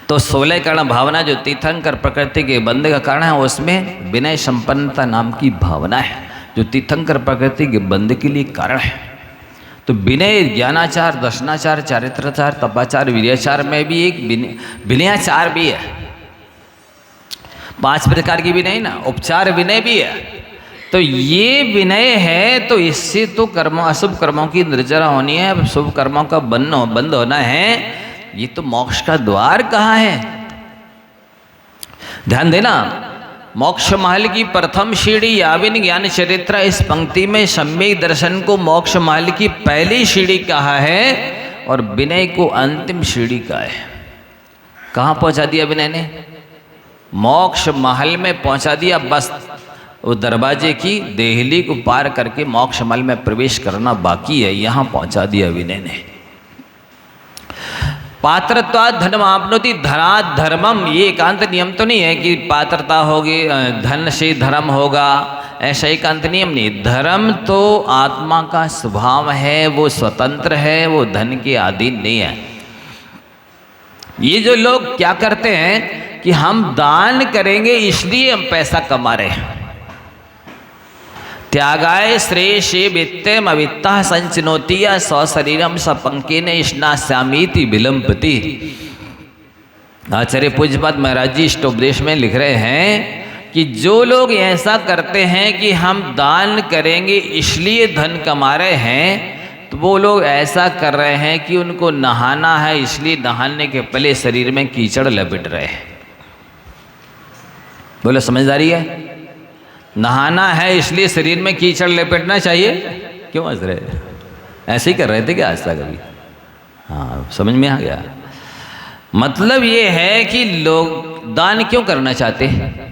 तो 16 कर्ण भावना जो तीर्थंकर प्रकृति के बंधे का कारण है, उसमें विनय संपन्नता नाम की भावना है, जो तीर्थंकर प्रकृति के बंधे के लिए कारण है। तो विनय ज्ञानाचार, दर्शनाचार, चारित्राचार, तपाचार, वीर्याचार में भी एक विनयाचार भी है। 5 प्रकार की विनय ना, उपचार विनय भी है। तो ये विनय है, तो इससे तो कर्मों, अशुभ कर्मों की निर्जरा होनी है, शुभ कर्मों का बंद होना है। ये तो मोक्ष का द्वार कहाँ है? ध्यान देना, मोक्ष महल की प्रथम सीढ़ी याविन ज्ञान चरित्र, इस पंक्ति में सम्यक दर्शन को मोक्ष महल की पहली सीढ़ी कहा है और विनय को अंतिम सीढ़ी कहा है। कहाँ पहुंचा दिया विनय ने? मोक्ष महल में पहुंचा दिया। बस वो दरवाजे की देहली को पार करके मोक्ष महल में प्रवेश करना बाकी है, यहां पहुंचा दिया विनय ने। पात्रत्वात् धनम आपनोति, धनात् धर्मम, ये एकांत नियम तो नहीं है कि पात्रता होगी धन से धर्म होगा, ऐसा एकांत नियम नहीं। धर्म तो आत्मा का स्वभाव है, वो स्वतंत्र है, वो धन के अधीन नहीं है। ये जो लोग क्या करते हैं कि हम दान करेंगे इसलिए हम पैसा कमा रहे हैं। त्यागाय श्रेयसे वित्तम अवित्ता संचिनोति स्वशरीरम सपंकेन स्नास्यामीति विलंबति। आचार्य पूज्यपाद महाराज जी इष्टोपदेश में लिख रहे हैं कि जो लोग ऐसा करते हैं कि हम दान करेंगे इसलिए धन कमा रहे हैं, तो वो लोग ऐसा कर रहे हैं कि उनको नहाना है, इसलिए नहाने के पहले शरीर में कीचड़ लपेट रहे हैं। बोलो समझदारी है? नहाना है इसलिए शरीर में कीचड़ लपेटना चाहिए? क्यों हंस रहे? ऐसे ही कर रहे थे क्या आज तक? अभी हाँ समझ में आ गया। मतलब ये है कि लोग दान क्यों करना चाहते हैं?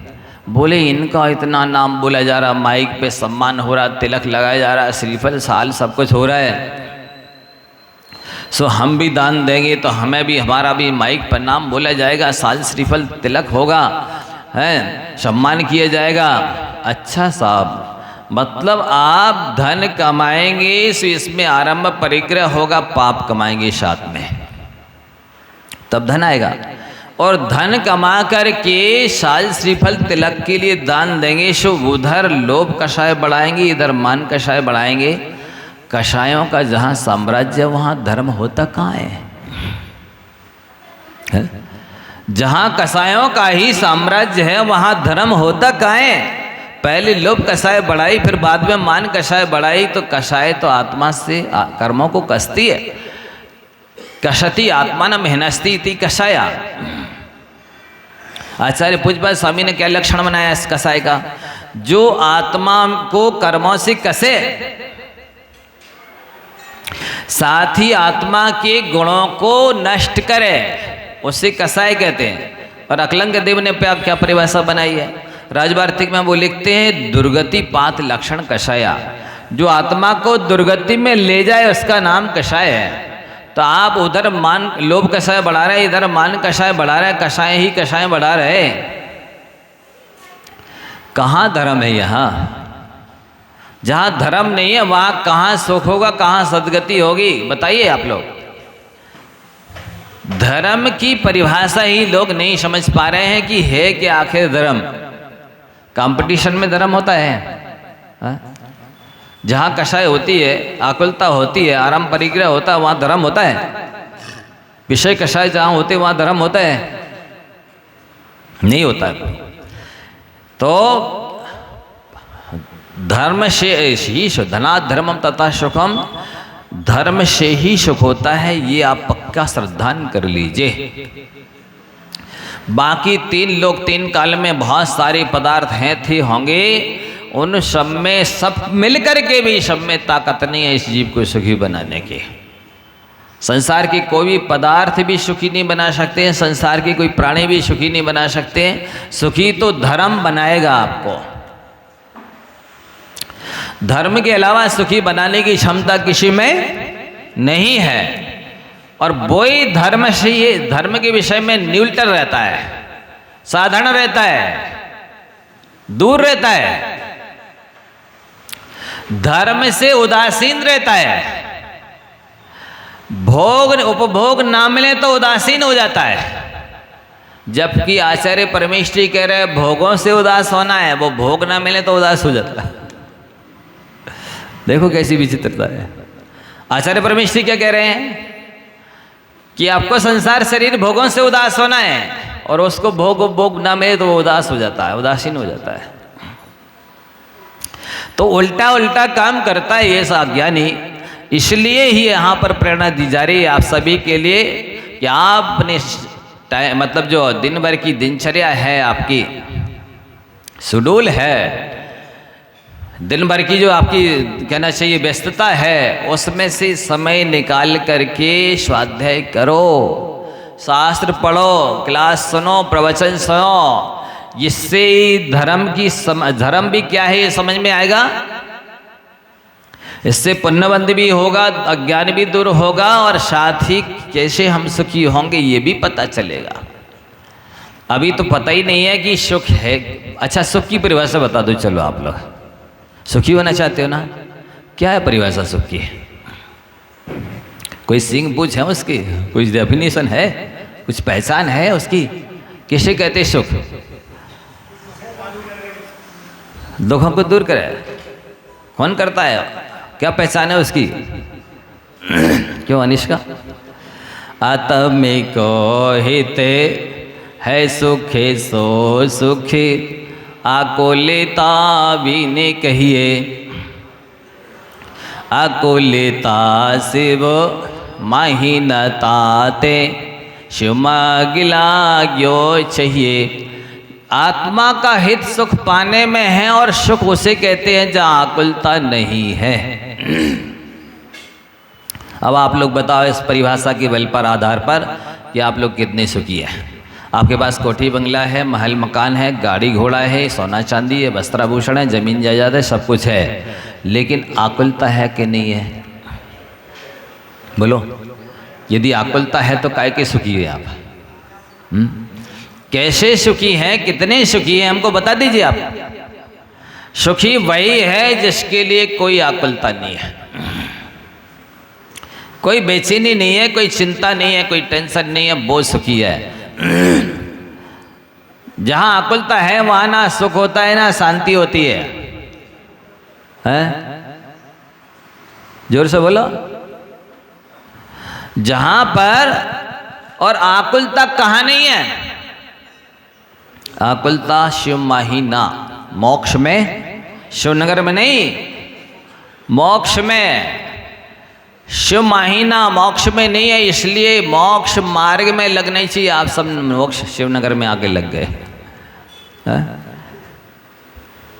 बोले इनका इतना नाम बोला जा रहा, माइक पे सम्मान हो रहा, तिलक लगाया जा रहा, श्रीफल साल सब कुछ हो रहा है, सो हम भी दान देंगे तो हमें भी, हमारा भी माइक पर नाम बोला जाएगा, साल श्रीफल तिलक होगा, है सम्मान किया जाएगा। अच्छा साहब, मतलब आप धन कमाएंगे सो इसमें आरंभ परिग्रह होगा, पाप कमाएंगे साथ में, तब धन आएगा। और धन कमा करके साल श्रीफल तिलक के लिए दान देंगे सो उधर लोभ कषाय बढ़ाएंगे, इधर मान कषाय बढ़ाएंगे। कषायों का जहाँ साम्राज्य वहाँ धर्म होता कहाँ है? जहाँ कषायों का ही साम्राज्य है वहाँ धर्म होता कहाँ है? पहले लोभ कषाय बढ़ाई, फिर बाद में मान कषाय बढ़ाई। तो कषाय तो आत्मा से कर्मों को कसती है। कशति आत्मा न मेहनस्ती इति कषाया। आचार्य पूज्यपाद स्वामी ने क्या लक्षण बनाया इस कषाय का? जो आत्मा को कर्मों से कसे, साथ ही आत्मा के गुणों को नष्ट करे, उसे कषाय कहते हैं। और अकलंग देव ने क्या परिभाषा बनाई है? राजवार्तिक में वो लिखते हैं, दुर्गति पात लक्षण कषाया। जो आत्मा को दुर्गति में ले जाए उसका नाम कषाय है। तो आप उधर मान लोभ कषाय बढ़ा रहे, इधर मान कषाय बढ़ा रहे, कषाय ही कषाय बढ़ा रहे। कहाँ धर्म है? यहाँ जहाँ धर्म नहीं है वहाँ कहाँ सुख होगा, कहाँ सद्गति होगी? बताइए आप लोग। धर्म की परिभाषा ही लोग नहीं समझ पा रहे हैं कि है कि आखिर धर्म। कंपटीशन में धर्म होता है? जहाँ कषाय होती है, आकुलता होती है, आराम परिग्रह होता है, वहाँ धर्म होता है? विषय कषाय जहाँ होते वहाँ धर्म होता है? नहीं होता है। तो धर्म से ही धनात् धर्मम तथा सुखम, धर्म से ही सुख होता है, ये आप पक्का श्रद्धान कर लीजिए। बाकी तीन लोग तीन काल में बहुत सारे पदार्थ हैं थे होंगे, उन सब में सब मिलकर के भी सब में ताकत नहीं है इस जीव को सुखी बनाने की। संसार की कोई भी पदार्थ भी सुखी नहीं बना सकते हैं, संसार की कोई प्राणी भी सुखी नहीं बना सकते हैं। सुखी तो धर्म बनाएगा आपको। धर्म के अलावा सुखी बनाने की क्षमता किसी में नहीं है। और वही धर्म से, ये धर्म के विषय में न्यूट्रल रहता है, साधारण रहता है, दूर रहता है, धर्म से उदासीन रहता है। भोग उपभोग ना मिले तो उदासीन हो जाता है। जबकि आचार्य परमेश्वरी कह रहे हैं भोगों से उदास होना है, वो भोग ना मिले तो उदास हो जाता है। देखो कैसी विचित्रता है। आचार्य परमेश्वरी क्या कह रहे हैं कि आपको संसार शरीर भोगों से उदास होना है, और उसको भोग ना मिले तो वो उदास हो जाता है, उदासीन हो जाता है। तो उल्टा उल्टा काम करता है ये अज्ञानी। इसलिए ही यहाँ पर प्रेरणा दी जा रही है आप सभी के लिए कि आप अपने मतलब जो दिन भर की दिनचर्या है, आपकी शेड्यूल है, दिन भर की जो आपकी कहना चाहिए व्यस्तता है, उसमें से समय निकाल करके स्वाध्याय करो, शास्त्र पढ़ो, क्लास सुनो, प्रवचन सुनो। इससे धर्म की धर्म भी क्या है ये समझ में आएगा। इससे पुण्यबंध भी होगा, अज्ञान भी दूर होगा, और साथ ही कैसे हम सुखी होंगे ये भी पता चलेगा। अभी तो पता ही नहीं है कि सुख है। अच्छा, सुख की परिभाषा बता दो। चलो, आप लोग सुखी होना चाहते हो ना? क्या है परिभाषा सुख की? कोई सिंह पूछ है उसकी? कुछ डेफिनेशन है? कुछ पहचान है उसकी? किसे कहते सुख? दुखों को दूर करे। कौन करता है? क्या पहचान है उसकी? क्यों अनिष्का? आत्मिक हिते है सुखे सो सुखी, आको लेता भी ने कहिए। अकुलिता शिव महिनताते शिवमगिला यो चाहिए। आत्मा का हित सुख पाने में है और सुख उसे कहते हैं जहाँ आकुलता नहीं है। अब आप लोग बताओ इस परिभाषा के बल पर आधार पर कि आप लोग कितने सुखी हैं। आपके पास कोठी बंगला है, महल मकान है, गाड़ी घोड़ा है, सोना चांदी है, वस्त्राभूषण है, जमीन जायदाद है, सब कुछ है, लेकिन आकुलता है कि नहीं है? बोलो, यदि आकुलता है तो काय के सुखी है आप? कैसे सुखी हैं, कितने सुखी हैं, हमको बता दीजिए आप। सुखी वही है जिसके लिए कोई आकुलता नहीं है, कोई बेचैनी नहीं है, कोई चिंता नहीं है, कोई टेंशन नहीं है, वो सुखी है। जहां आकुलता है वहां ना सुख होता है ना शांति होती है, हैं? जोर से बोलो। जहां पर और आकुलता कहाँ नहीं है? आकुलता शिव माहिना, मोक्ष में, शिवनगर में नहीं, मोक्ष में। शिव माहिना मोक्ष में नहीं है, इसलिए मोक्ष मार्ग में लगना चाहिए। आप सब मोक्ष शिवनगर में आके लग गए।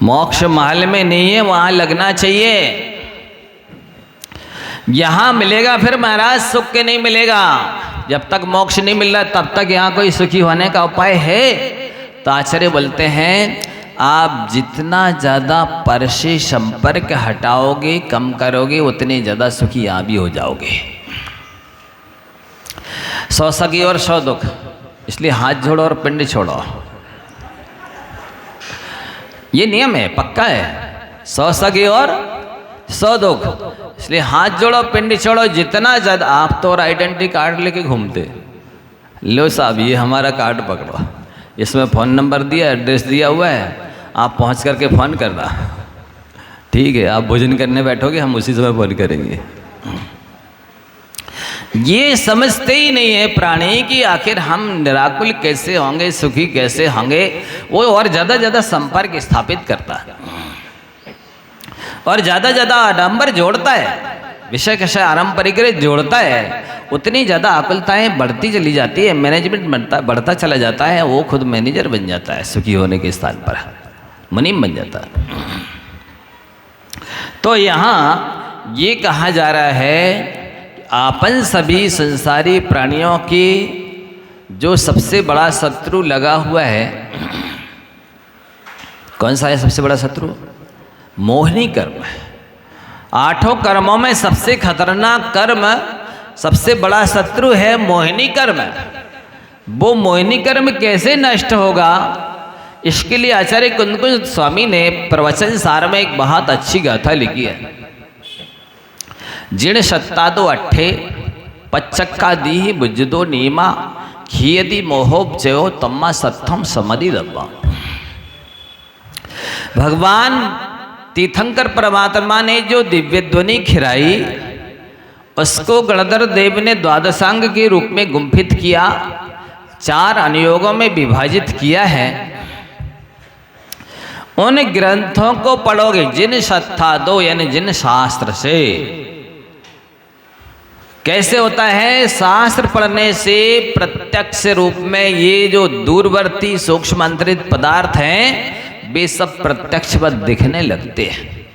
मोक्ष महल में नहीं है, वहां लगना चाहिए। यहां मिलेगा फिर महाराज सुख के नहीं मिलेगा। जब तक मोक्ष नहीं मिल रहा तब तक यहां कोई सुखी होने का उपाय है? तो आचार्य बोलते हैं आप जितना ज़्यादा पर से संपर्क हटाओगे, कम करोगे, उतने ज़्यादा सुखी आप भी हो जाओगे। 100 सगी और 100 दुख, इसलिए हाथ जोड़ो और पिंड छोड़ो। ये नियम है, पक्का है। 100 सगी और 100 दुख, इसलिए हाथ जोड़ो पिंड छोड़ो। जितना ज़्यादा आप तो और आइडेंटिटी कार्ड लेके घूमते, लो साहब ये हमारा कार्ड पकड़ो, इसमें फ़ोन नंबर दिया, एड्रेस दिया हुआ है, आप पहुंच करके फ़ोन करना, ठीक है? आप भोजन करने बैठोगे, हम उसी समय फ़ोन करेंगे। ये समझते ही नहीं है प्राणी कि आखिर हम निराकुल कैसे होंगे, सुखी कैसे होंगे। वो और ज़्यादा ज़्यादा संपर्क स्थापित करता है और ज़्यादा ज़्यादा आडंबर जोड़ता है, विषय कषय आरंपरिक जोड़ता है, उतनी ज़्यादा आकुलताएँ बढ़ती चली जाती है, मैनेजमेंट बढ़ता चला जाता है, वो खुद मैनेजर बन जाता है सुखी होने के स्थान पर, मुनीम बन जाता है। तो यहाँ ये कहा जा रहा है आपन सभी संसारी प्राणियों की जो सबसे बड़ा शत्रु लगा हुआ है, कौन सा है सबसे बड़ा शत्रु? मोहिनी कर्म है। 8 कर्मों में सबसे खतरनाक कर्म, सबसे बड़ा शत्रु है मोहिनी कर्म। वो मोहिनी कर्म कैसे नष्ट होगा, इसके लिए आचार्य कुंद स्वामी ने प्रवचन सार में एक बहुत अच्छी गाथा लिखी है। जिण सत्ता दो अट्ठे पच्चक्का दी बुजदो नीमा खियदी मोहोपचयो तम्मा सत्थम समधि दब्बा। भगवान तीर्थंकर परमात्मा ने जो दिव्य ध्वनि खिराई, उसको गणधर देव ने द्वादशांग के रूप में गुंफित किया, 4 अनुयोगों में विभाजित किया है। उन ग्रंथों को पढ़ोगे, जिन सत्ता दो यानी जिन शास्त्र से। कैसे होता है? शास्त्र पढ़ने से प्रत्यक्ष रूप में ये जो दूरवर्ती सूक्ष्म अंतरित पदार्थ हैं वे सब प्रत्यक्षवत दिखने लगते हैं,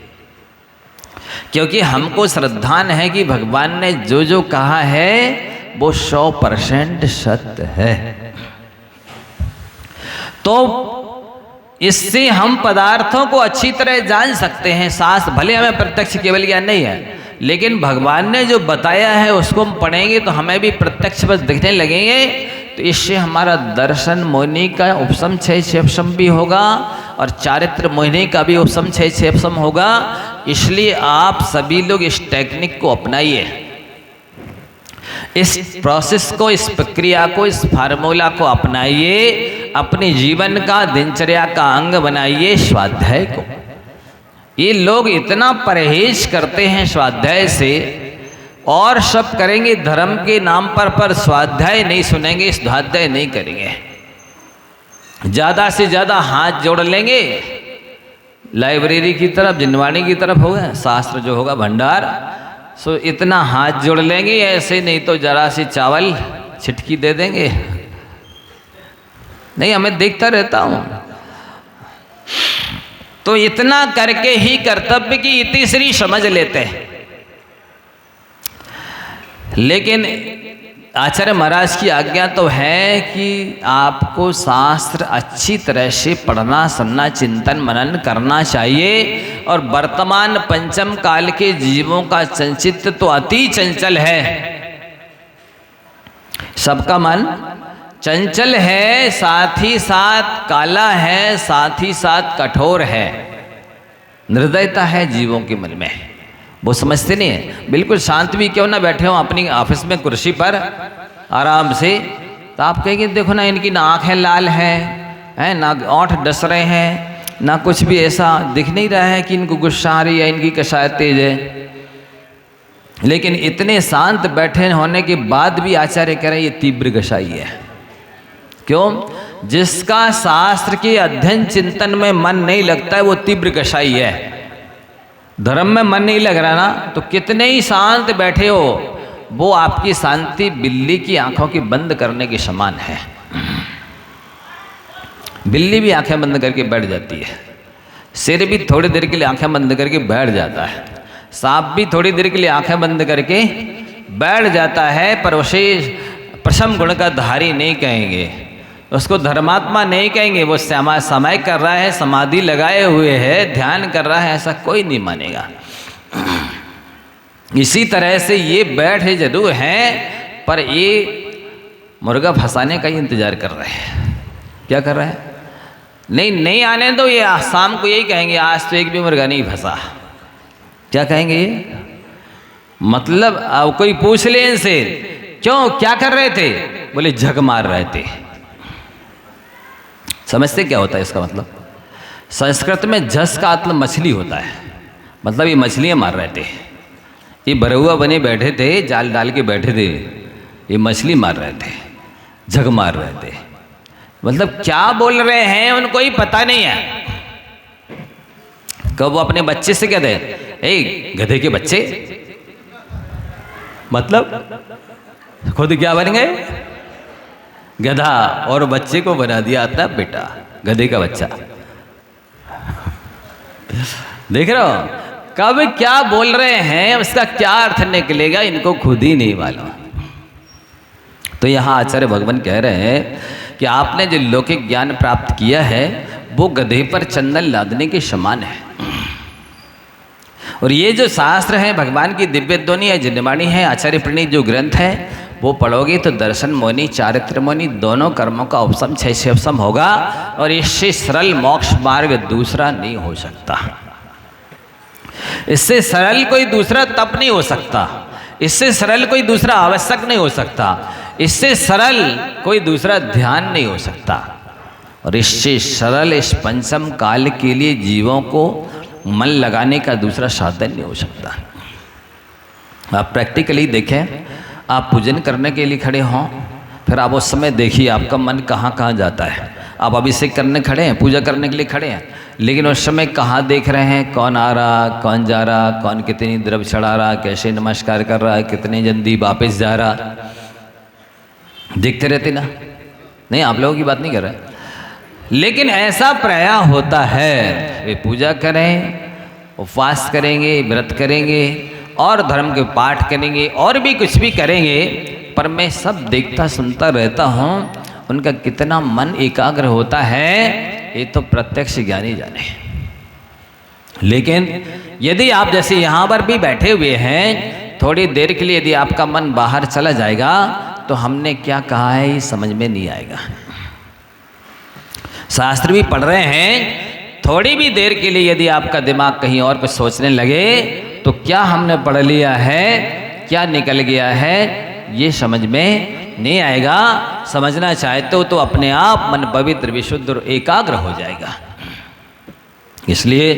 क्योंकि हमको श्रद्धान है कि भगवान ने जो जो कहा है वो 100% सत्य है। तो इससे हम पदार्थों को अच्छी तरह जान सकते हैं। शास्त्र भले हमें प्रत्यक्ष केवल ज्ञान नहीं है, लेकिन भगवान ने जो बताया है उसको हम पढ़ेंगे तो हमें भी प्रत्यक्ष बस दिखने लगेंगे। तो इससे हमारा दर्शन मोहिनी का उपशम 6 भी होगा और चारित्र मोहिनी का भी उपशम 6 होगा। इसलिए आप सभी लोग इस टेक्निक को अपनाइए, इस प्रोसेस को, इस प्रक्रिया को, इस फार्मूला को अपनाइए, अपने जीवन का दिनचर्या का अंग बनाइए स्वाध्याय को। ये लोग इतना परहेज करते हैं स्वाध्याय से और सब करेंगे धर्म के नाम पर स्वाध्याय नहीं सुनेंगे, स्वाध्याय नहीं करेंगे। ज़्यादा से ज़्यादा हाथ जोड़ लेंगे, लाइब्रेरी की तरफ, जिनवाणी की तरफ होगा, शास्त्र जो होगा भंडार, सो इतना हाथ जोड़ लेंगे ऐसे, नहीं तो जरा सी चावल छिटकी दे देंगे। नहीं, हमें देखता रहता हूँ। तो इतना करके ही कर्तव्य की इतिश्री समझ लेते हैं। लेकिन आचार्य महाराज की आज्ञा तो है कि आपको शास्त्र अच्छी तरह से पढ़ना, सुनना, चिंतन मनन करना चाहिए। और वर्तमान पंचम काल के जीवों का चित्त तो अति चंचल है, सबका मन चंचल है, साथ ही साथ काला है, साथ ही साथ कठोर है, निर्दयता है जीवों के मन में। वो समझते नहीं है। बिल्कुल शांत भी क्यों ना बैठे हो अपनी ऑफिस में कुर्सी पर आराम से, तो आप कहेंगे देखो ना, इनकी ना आँखें लाल हैं, ना ओंठ डस रहे हैं, ना कुछ भी ऐसा दिख नहीं रहा है कि इनको गुस्सा आ रही है, इनकी कशायत तेज है। लेकिन इतने शांत बैठे होने के बाद भी आचार्य कह रहे हैं ये तीव्र कषाई है। क्यों? जिसका शास्त्र के अध्ययन चिंतन में मन नहीं लगता है वो तीव्र कषाई है। धर्म में मन नहीं लग रहा ना, तो कितने ही शांत बैठे हो, वो आपकी शांति बिल्ली की आंखों की बंद करने के समान है। बिल्ली भी आंखें बंद करके बैठ जाती है, शेर भी थोड़ी देर के लिए आंखें बंद करके बैठ जाता है, सांप भी थोड़ी देर के लिए आंखें बंद करके बैठ जाता है, पर उसे प्रशम गुण का धारी नहीं कहेंगे, उसको धर्मात्मा नहीं कहेंगे। वो समय कर रहा है, समाधि लगाए हुए है, ध्यान कर रहा है, ऐसा कोई नहीं मानेगा। इसी तरह से ये बैठे जरूर हैं, पर ये मुर्गा फंसाने का ही इंतजार कर रहे हैं। क्या कर रहे हैं? नहीं आने दो, ये शाम को यही कहेंगे आज तो एक भी मुर्गा नहीं फंसा। क्या कहेंगे ये? मतलब अब कोई पूछ ले इनसे, क्यों, क्या कर रहे थे? बोले झक मार रहे थे। समझते क्या होता है इसका मतलब? संस्कृत में झस का मतलब मछली होता है, मतलब ये मछलियाँ मार रहे थे, ये बरुआ बने बैठे थे, जाल डाल के बैठे थे, ये मछली मार रहे थे, झग मार रहे थे। मतलब क्या बोल रहे हैं उनको ही पता नहीं है। कब वो अपने बच्चे से कहते हैं, ए गधे के बच्चे, मतलब खुद क्या बन गए? गधा, और बच्चे को बना दिया था बेटा, गधे का बच्चा। देख रहे हो कब क्या बोल रहे हैं, उसका क्या अर्थ निकलेगा इनको खुद ही नहीं मालूम। तो यहाँ आचार्य भगवान कह रहे हैं कि आपने जो लौकिक ज्ञान प्राप्त किया है वो गधे पर चंदन लादने के समान है। और ये जो शास्त्र है, भगवान की दिव्य ध्वनि है, जिनवाणी है, आचार्य प्रणीत जो ग्रंथ है, वो पढ़ोगे तो दर्शन मोनी, चारित्र मोनी दोनों कर्मों का उपशम, क्षय उपशम होगा। और इससे सरल मोक्ष मार्ग दूसरा नहीं हो सकता। इससे सरल कोई दूसरा तप नहीं हो सकता, इससे सरल कोई दूसरा आवश्यक नहीं हो सकता, इससे सरल कोई दूसरा ध्यान नहीं हो सकता। और इससे सरल इस पंचम काल के लिए जीवों को मन लगाने का दूसरा साधन नहीं हो सकता। आप प्रैक्टिकली देखें, आप पूजन करने के लिए खड़े हों, फिर आप उस समय देखिए आपका मन कहाँ कहाँ जाता है। आप अभिषेक करने खड़े हैं, पूजा करने के लिए खड़े हैं, लेकिन उस समय कहाँ देख रहे हैं, कौन आ रहा, कौन जा रहा, कौन कितनी द्रव्य चढ़ा रहा, कैसे नमस्कार कर रहा है, कितनी जल्दी वापस जा रहा, देखते रहते ना? नहीं, आप लोगों की बात नहीं कर रहे। लेकिन ऐसा प्रयास होता है, वे पूजा करें, उपवास करेंगे, व्रत करेंगे और धर्म के पाठ करेंगे और भी कुछ भी करेंगे, पर मैं सब देखता सुनता रहता हूँ, उनका कितना मन एकाग्र होता है ये तो प्रत्यक्ष ज्ञानी जाने। लेकिन यदि आप जैसे यहाँ पर भी बैठे हुए हैं, थोड़ी देर के लिए यदि आपका मन बाहर चला जाएगा तो हमने क्या कहा है ये समझ में नहीं आएगा। शास्त्र भी पढ़ रहे हैं, थोड़ी भी देर के लिए यदि आपका दिमाग कहीं और कुछ सोचने लगे तो क्या हमने पढ़ लिया है, क्या निकल गया है, ये समझ में नहीं आएगा। समझना चाहते हो तो अपने आप मन पवित्र, विशुद्ध और एकाग्र हो जाएगा। इसलिए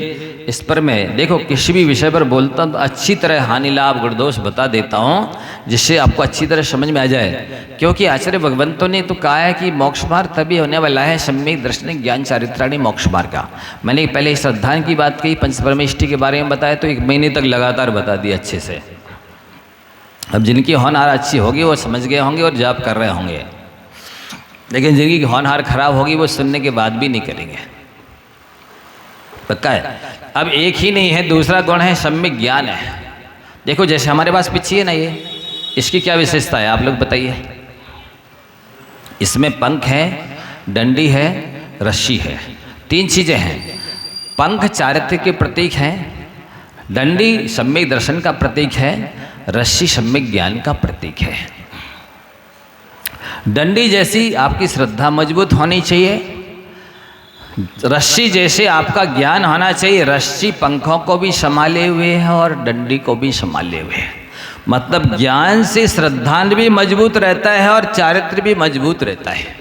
इस पर मैं देखो किसी भी विषय पर बोलता हूँ तो अच्छी तरह हानि लाभ गुणदोष बता देता हूँ, जिससे आपको अच्छी तरह समझ में आ जाए। क्योंकि आचार्य भगवंतों ने तो कहा है कि मोक्ष मार्ग तभी होने वाला है सम्यक दर्शन ज्ञान चारित्राणी मोक्ष मार्ग का। मैंने पहले श्रद्धान की बात कही, पंच परमेष्टि के बारे में बताया, तो 1 महीने तक लगातार बता दिया अच्छे से। अब जिनकी होनहार अच्छी होगी वो समझ गए होंगे और जाप कर रहे होंगे, लेकिन जिनकी होनहार खराब होगी वो सुनने के बाद भी नहीं करेंगे। पक्का है। अब एक ही नहीं है, दूसरा गुण है सम्यक ज्ञान है। देखो जैसे हमारे पास पिच्छी है ना, ये इसकी क्या विशेषता है आप लोग बताइए। इसमें पंख है, डंडी है, रस्सी है, 3 चीजें हैं। पंख चारित्र्य के प्रतीक है, डंडी सम्यक दर्शन का प्रतीक है, रस्सी सम्यक ज्ञान का प्रतीक है। डंडी जैसी आपकी श्रद्धा मजबूत होनी चाहिए, रस्सी जैसे आपका ज्ञान होना चाहिए। रस्सी पंखों को भी संभाले हुए है और डंडी को भी संभाले हुए है। मतलब ज्ञान से श्रद्धान भी मजबूत रहता है और चारित्र भी मजबूत रहता है।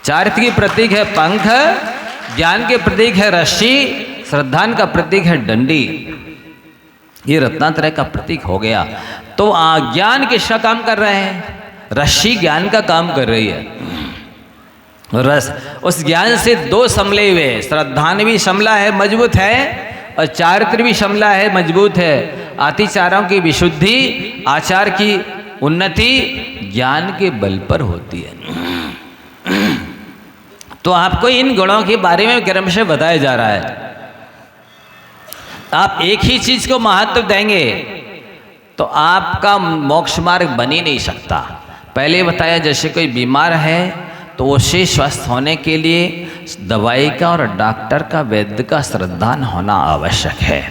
चारित्र की प्रतीक है पंख, ज्ञान के प्रतीक है रस्सी, श्रद्धान का प्रतीक है डंडी। ये रत्नात्रय का प्रतीक हो गया। तो ज्ञान किसका काम कर रहे हैं? रस्सी ज्ञान का काम कर रही है। रस उस ज्ञान से 2 संभले हुए, श्रद्धान भी संभला है मजबूत है और चारित्र भी संभला है मजबूत है। आतिचारों की विशुद्धि, आचार की उन्नति ज्ञान के बल पर होती है। तो आपको इन गुणों के बारे में क्रम से बताया जा रहा है। आप एक ही चीज को महत्व देंगे तो आपका मोक्ष मार्ग बन ही नहीं सकता। पहले बताया जैसे कोई बीमार है तो उसे स्वस्थ होने के लिए दवाई का और डॉक्टर का, वैद्य का श्रद्धान होना आवश्यक है।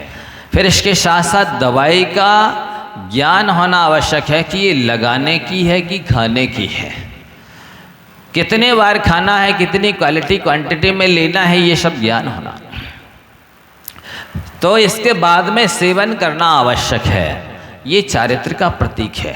फिर इसके साथ साथ दवाई का ज्ञान होना आवश्यक है कि ये लगाने की है कि खाने की है, कितने बार खाना है, कितनी क्वालिटी क्वांटिटी में लेना है, ये सब ज्ञान होना। तो इसके बाद में सेवन करना आवश्यक है, ये चारित्र का प्रतीक है।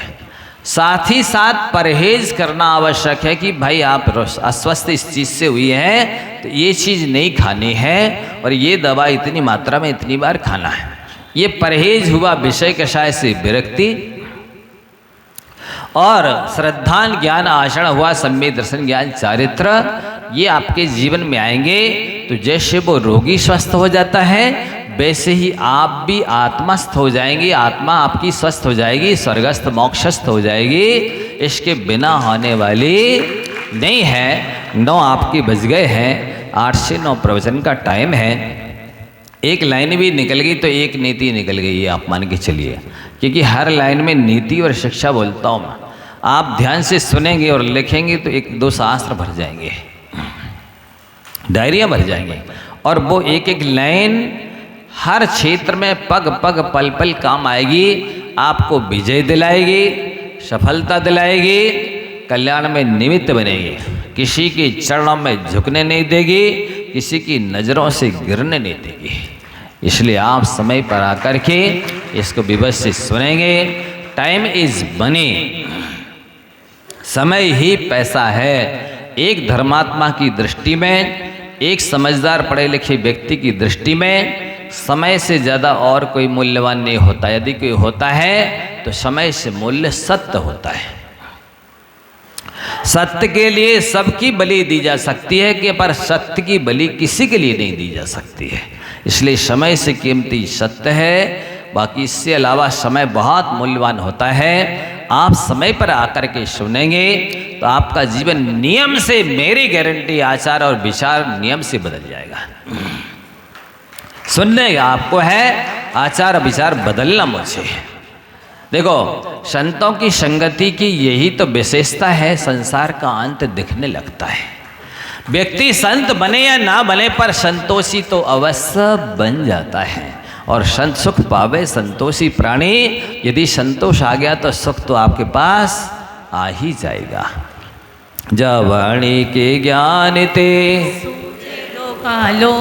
साथ ही साथ परहेज करना आवश्यक है कि भाई आप अस्वस्थ इस चीज़ से हुई है तो ये चीज़ नहीं खानी है और ये दवा इतनी मात्रा में इतनी बार खाना है। ये परहेज हुआ विषय कषाय से विरक्ति, और श्रद्धान ज्ञान आचरण हुआ सम्यक दर्शन ज्ञान चारित्र। ये आपके जीवन में आएंगे तो जैसे वो रोगी स्वस्थ हो जाता है वैसे ही आप भी आत्मस्थ हो जाएंगे, आत्मा आपकी स्वस्थ हो जाएगी, स्वर्गस्थ मोक्षस्थ हो जाएगी। इसके बिना होने वाली नहीं है। 9 आपके बज गए हैं, 8 से 9 प्रवचन का टाइम है। एक लाइन भी निकल गई तो एक नीति निकल गई है, आप मान के चलिए, क्योंकि हर लाइन में नीति और शिक्षा बोलता हूँ मैं। आप ध्यान से सुनेंगे और लिखेंगे तो 1-2 शास्त्र भर जाएंगे, डायरिया भर जाएंगे। और वो एक लाइन हर क्षेत्र में पग पग पल पल काम आएगी, आपको विजय दिलाएगी, सफलता दिलाएगी, कल्याण में निमित्त बनेगी, किसी के चरणों में झुकने नहीं देगी, किसी की नज़रों से गिरने नहीं देगी। इसलिए आप समय पर आकर के इसको विवश से सुनेंगे। टाइम इज मनी, समय ही पैसा है। एक धर्मात्मा की दृष्टि में, एक समझदार पढ़े लिखे व्यक्ति की दृष्टि में समय से ज़्यादा और कोई मूल्यवान नहीं होता। यदि कोई होता है तो समय से मूल्य सत्य होता है। सत्य के लिए सबकी बलि दी जा सकती है कि पर सत्य की बलि किसी के लिए नहीं दी जा सकती है। इसलिए समय से कीमती सत्य है, बाकी इससे अलावा समय बहुत मूल्यवान होता है। आप समय पर आकर के सुनेंगे तो आपका जीवन नियम से, मेरी गारंटी, आचार और विचार नियम से बदल जाएगा। सुनने का आपको है, आचार विचार बदलना मुझे। देखो संतों की संगति की यही तो विशेषता है, संसार का अंत दिखने लगता है। व्यक्ति संत बने या ना बने पर संतोषी तो अवश्य बन जाता है, और संत सुख पावे संतोषी प्राणी। यदि संतोष आ गया तो सुख तो आपके पास आ ही जाएगा। जब वाणी के ज्ञान ते कालो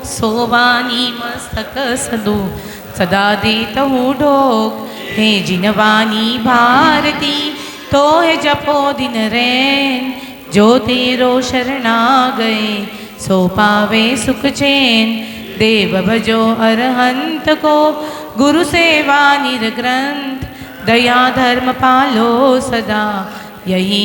सोवानी मस्तक सदो सदा देत डोक, हे जिनवानी भारती तो है जपो दिन रैन, जो तेरो शरणा गए सो पावे सुख चैन। देव भजो अरहंत को, गुरु सेवा निरग्रंथ, दया धर्म पालो सदा, यही